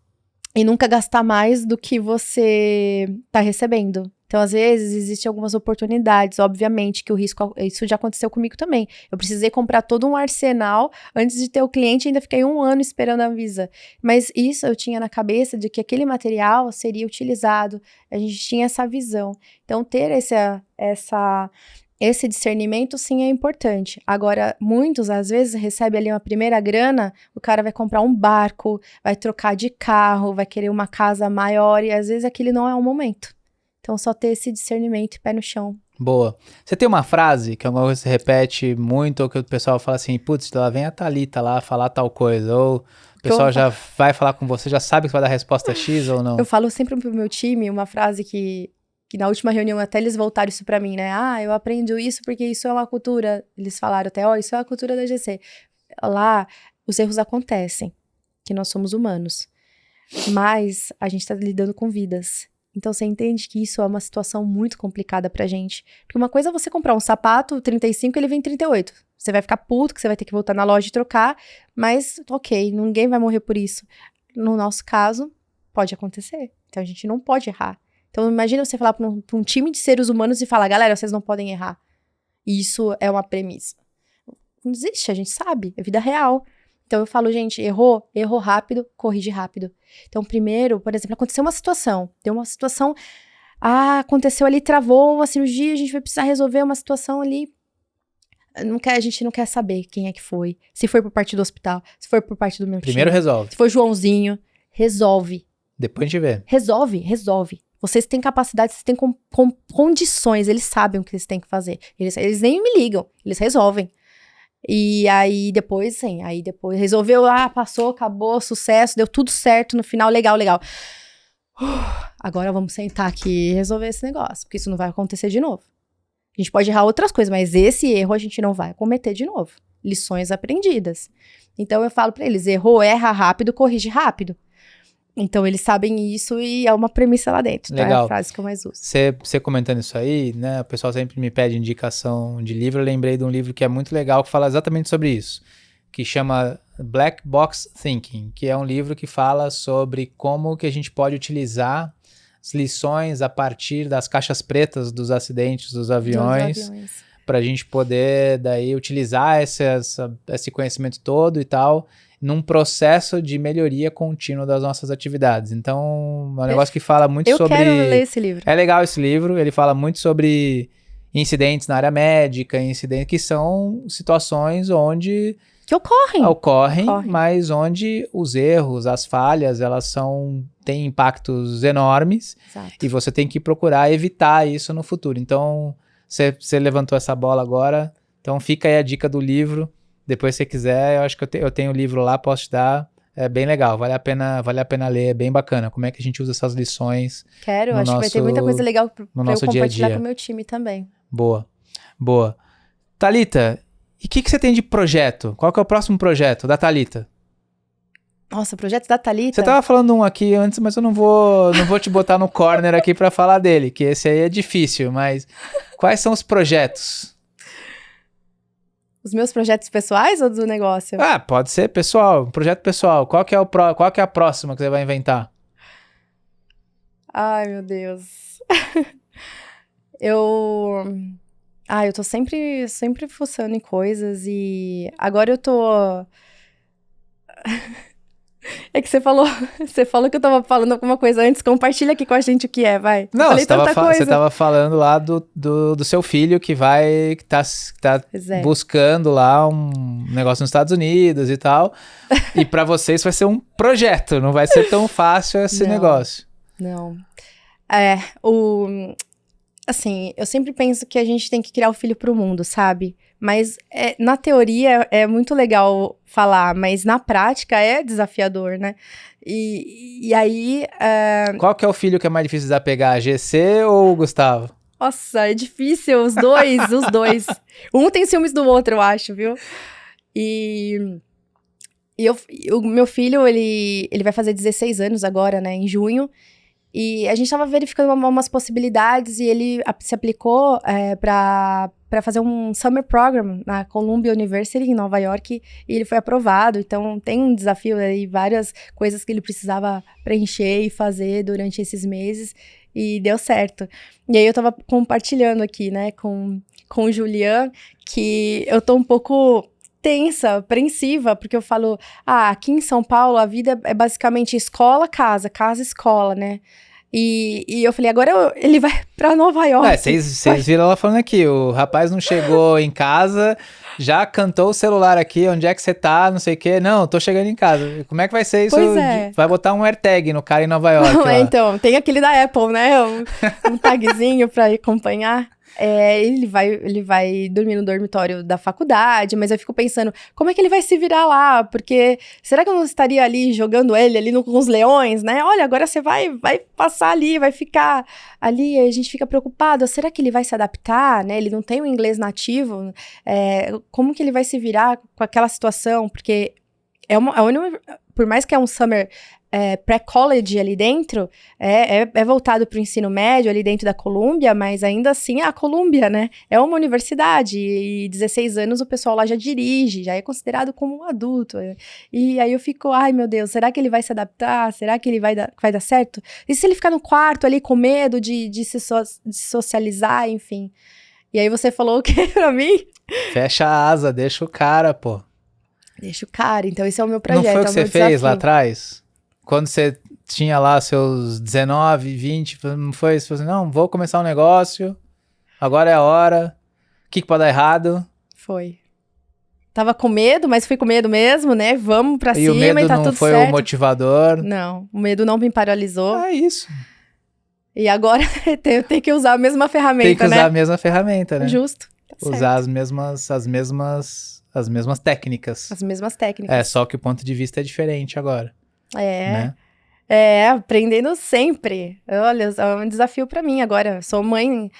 E nunca gastar mais do que você está recebendo. Então, às vezes, existem algumas oportunidades, obviamente, que o risco, isso já aconteceu comigo também. Eu precisei comprar todo um arsenal antes de ter o cliente, ainda fiquei 1 ano esperando a Anvisa. Mas isso eu tinha na cabeça de que aquele material seria utilizado, a gente tinha essa visão. Então, ter esse discernimento, sim, é importante. Agora, muitos, às vezes, recebem ali uma primeira grana, o cara vai comprar um barco, vai trocar de carro, vai querer uma casa maior, e às vezes aquele não é o momento. Então, só ter esse discernimento e pé no chão. Boa. Você tem uma frase que alguma coisa você repete muito, ou que o pessoal fala assim, putz, lá vem a Thalita lá falar tal coisa, ou o pessoal já vai falar com você, já sabe que vai dar a resposta X ou não? Eu falo sempre pro meu time uma frase que na última reunião até eles voltaram isso pra mim, né? Ah, eu aprendi isso porque isso é uma cultura. Eles falaram até, isso é a cultura da GC. Lá, os erros acontecem, que nós somos humanos. Mas a gente tá lidando com vidas. Então, você entende que isso é uma situação muito complicada pra gente. Porque uma coisa é você comprar um sapato 35 e ele vem 38. Você vai ficar puto, que você vai ter que voltar na loja e trocar. Mas, ok, ninguém vai morrer por isso. No nosso caso, pode acontecer. Então, a gente não pode errar. Então, imagina você falar pra um time de seres humanos e falar, galera, vocês não podem errar. Isso é uma premissa. Não existe, a gente sabe. É vida real. Então, eu falo, gente, errou rápido, corrige rápido. Então, primeiro, por exemplo, aconteceu uma situação. Deu uma situação, aconteceu ali, travou uma cirurgia, a gente vai precisar resolver uma situação ali. A gente não quer saber quem é que foi. Se foi por parte do hospital, se foi por parte do meu Primeiro time. resolve. Se foi Joãozinho, resolve. Depois a gente vê. Resolve. Vocês têm capacidade, vocês têm condições, eles sabem o que eles têm que fazer. Eles nem me ligam, eles resolvem. E aí depois resolveu, passou, acabou, sucesso, deu tudo certo no final, legal. Agora vamos sentar aqui e resolver esse negócio, porque isso não vai acontecer de novo. A gente pode errar outras coisas, mas esse erro a gente não vai cometer de novo. Lições aprendidas. Então eu falo pra eles, erra rápido, corrige rápido. Então, eles sabem isso e é uma premissa lá dentro. Legal. Tá? É a frase que eu mais uso. Você comentando isso aí, né? O pessoal sempre me pede indicação de livro. Eu lembrei de um livro que é muito legal, que fala exatamente sobre isso. Que chama Black Box Thinking, que é um livro que fala sobre como que a gente pode utilizar as lições a partir das caixas pretas dos acidentes dos aviões. Para a gente poder daí utilizar esse conhecimento todo e tal. num processo de melhoria contínua das nossas atividades. Então, é um negócio que fala muito sobre... Eu quero ler esse livro. É legal esse livro, ele fala muito sobre incidentes na área médica, incidentes que são situações onde... Que ocorrem, mas onde os erros, as falhas, têm impactos enormes. Exato. E você tem que procurar evitar isso no futuro. Então, você levantou essa bola agora, então fica aí a dica do livro. Depois, se você quiser, eu acho que eu tenho o livro lá, posso te dar. É bem legal, vale a pena ler, é bem bacana. Como é que a gente usa essas lições? Acho que vai ter muita coisa legal pra eu compartilhar dia a dia. com o meu time também. Boa. Thalita, e o que você tem de projeto? Qual que é o próximo projeto da Thalita? Nossa, o projeto da Thalita? Você tava falando um aqui antes, mas eu não vou te botar no corner aqui pra falar dele, que esse aí é difícil, mas quais são os projetos? Os meus projetos pessoais ou do negócio? Ah, pode ser pessoal, projeto pessoal. Qual que é a próxima que você vai inventar? Ai, meu Deus. Eu tô sempre fuçando em coisas e agora eu tô... É que você falou que eu tava falando alguma coisa antes, compartilha aqui com a gente o que é, vai. Não, falei você tava falando lá do seu filho que tá buscando lá um negócio nos Estados Unidos e tal, e pra vocês vai ser um projeto, não vai ser tão fácil esse negócio. Não. Assim, eu sempre penso que a gente tem que criar o filho pro mundo, sabe? Mas na teoria é muito legal falar, mas na prática é desafiador, né? E aí... Qual que é o filho que é mais difícil desapegar, a GC ou o Gustavo? Nossa, é difícil, os dois. Um tem ciúmes do outro, eu acho, viu? E o meu filho, ele vai fazer 16 anos agora, né, em junho. E a gente tava verificando umas possibilidades e ele se aplicou para fazer um summer program na Columbia University, em Nova York, e ele foi aprovado. Então, tem um desafio aí, várias coisas que ele precisava preencher e fazer durante esses meses, e deu certo. E aí, eu tava compartilhando aqui, né, com o Julian, que eu tô um pouco tensa, apreensiva, porque eu falo, aqui em São Paulo a vida é basicamente escola, casa, escola, né? E eu falei, agora ele vai pra Nova York. Vocês viram ela falando aqui, o rapaz não chegou em casa, já cantou o celular aqui, onde é que você tá, não sei o quê. Não, tô chegando em casa. Como é que vai ser isso? Pois é. Vai botar um AirTag no cara em Nova York. Então, tem aquele da Apple, né? Um tagzinho pra acompanhar. Ele vai dormir no dormitório da faculdade, mas eu fico pensando, como é que ele vai se virar lá? Porque será que eu não estaria ali jogando ele ali com os leões, né? Olha, agora você vai passar ali, vai ficar ali, a gente fica preocupado, será que ele vai se adaptar, né? Ele não tem o inglês nativo, como que ele vai se virar com aquela situação? Porque por mais que é um summer pré-college ali dentro, é voltado para o ensino médio ali dentro da Columbia, mas ainda assim a Columbia, né, é uma universidade e 16 anos o pessoal lá já dirige, já é considerado como um adulto, e aí eu fico, ai meu Deus, será que ele vai se adaptar? Será que ele vai dar certo? E se ele ficar no quarto ali com medo de se socializar, enfim? E aí você falou o que pra mim? Fecha a asa, deixa o cara, pô. Deixa o cara, então esse é o meu projeto. Não foi o que você desafio. fez lá atrás? Quando você tinha lá seus 19, 20, não foi? Você falou assim, não, vou começar um negócio, agora é a hora, o que pode dar errado? Foi. Tava com medo, mas fui com medo mesmo, né? Vamos pra cima e tá tudo certo. E o medo não foi o motivador? Não, o medo não me paralisou. É isso. E agora eu tenho que usar a mesma ferramenta, né? Tem que usar a mesma ferramenta, né? Justo. Tá usar certo. as mesmas técnicas. As mesmas técnicas. Só que o ponto de vista é diferente agora. Né? Aprendendo sempre. Olha, é um desafio pra mim agora. Sou mãe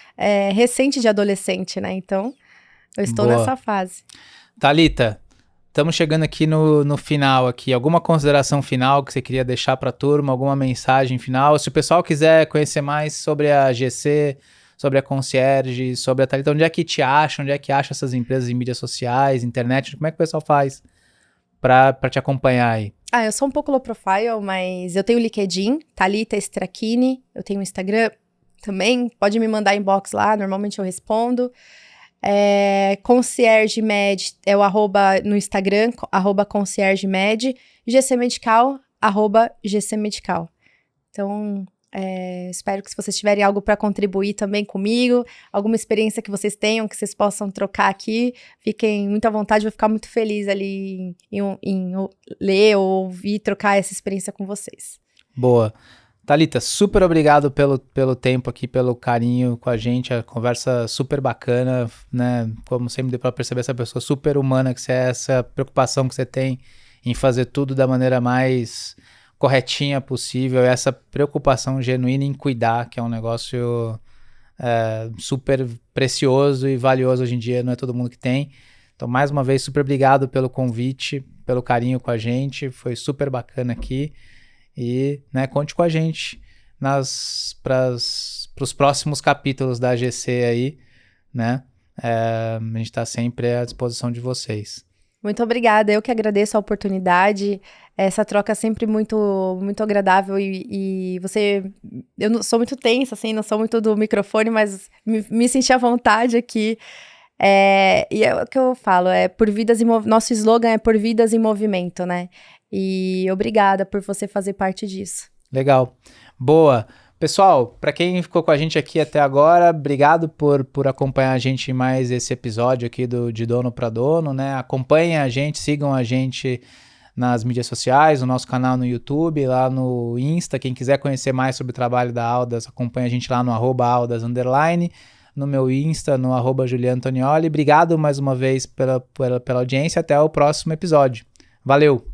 recente de adolescente, né? Então, eu estou nessa fase. Thalita, estamos chegando aqui no final aqui. Alguma consideração final que você queria deixar pra turma? Alguma mensagem final? Se o pessoal quiser conhecer mais sobre a GC, sobre a Concierge, sobre a Thalita, onde é que te acha? Onde é que acha essas empresas em mídias sociais, internet? Como é que o pessoal faz pra te acompanhar aí? Eu sou um pouco low profile, mas eu tenho o LinkedIn, Thalita Strachini, eu tenho o Instagram também, pode me mandar inbox lá, normalmente eu respondo. ConciergeMed é o arroba no Instagram, @ConciergeMed, GC Medical, @GC Medical. Então, espero que se vocês tiverem algo para contribuir também comigo, alguma experiência que vocês tenham, que vocês possam trocar aqui, fiquem muito à vontade, vou ficar muito feliz ali em ler ou ouvir, trocar essa experiência com vocês. Boa. Thalita, super obrigado pelo tempo aqui, pelo carinho com a gente, a conversa super bacana, né? Como sempre deu para perceber, essa pessoa super humana que você é, essa preocupação que você tem em fazer tudo da maneira mais corretinha possível, essa preocupação genuína em cuidar, que é um negócio super precioso e valioso hoje em dia, não é todo mundo que tem. Então, mais uma vez, super obrigado pelo convite, pelo carinho com a gente, foi super bacana aqui. E, né, conte com a gente para os próximos capítulos da GC aí, né? A gente está sempre à disposição de vocês. Muito obrigada, eu que agradeço a oportunidade, essa troca é sempre muito, muito agradável e você, eu não sou muito tensa, assim, não sou muito do microfone, mas me senti à vontade aqui, e é o que eu falo, nosso slogan é por vidas em movimento, né? E obrigada por você fazer parte disso. Legal. Boa. Pessoal, para quem ficou com a gente aqui até agora, obrigado por acompanhar a gente em mais esse episódio aqui De Dono para Dono, né? Acompanhem a gente, sigam a gente nas mídias sociais, no nosso canal no YouTube, lá no Insta. Quem quiser conhecer mais sobre o trabalho da Aldas, acompanha a gente lá no @Aldas_, no meu Insta, no @JulianoAntonioli. Obrigado mais uma vez pela audiência. Até o próximo episódio. Valeu!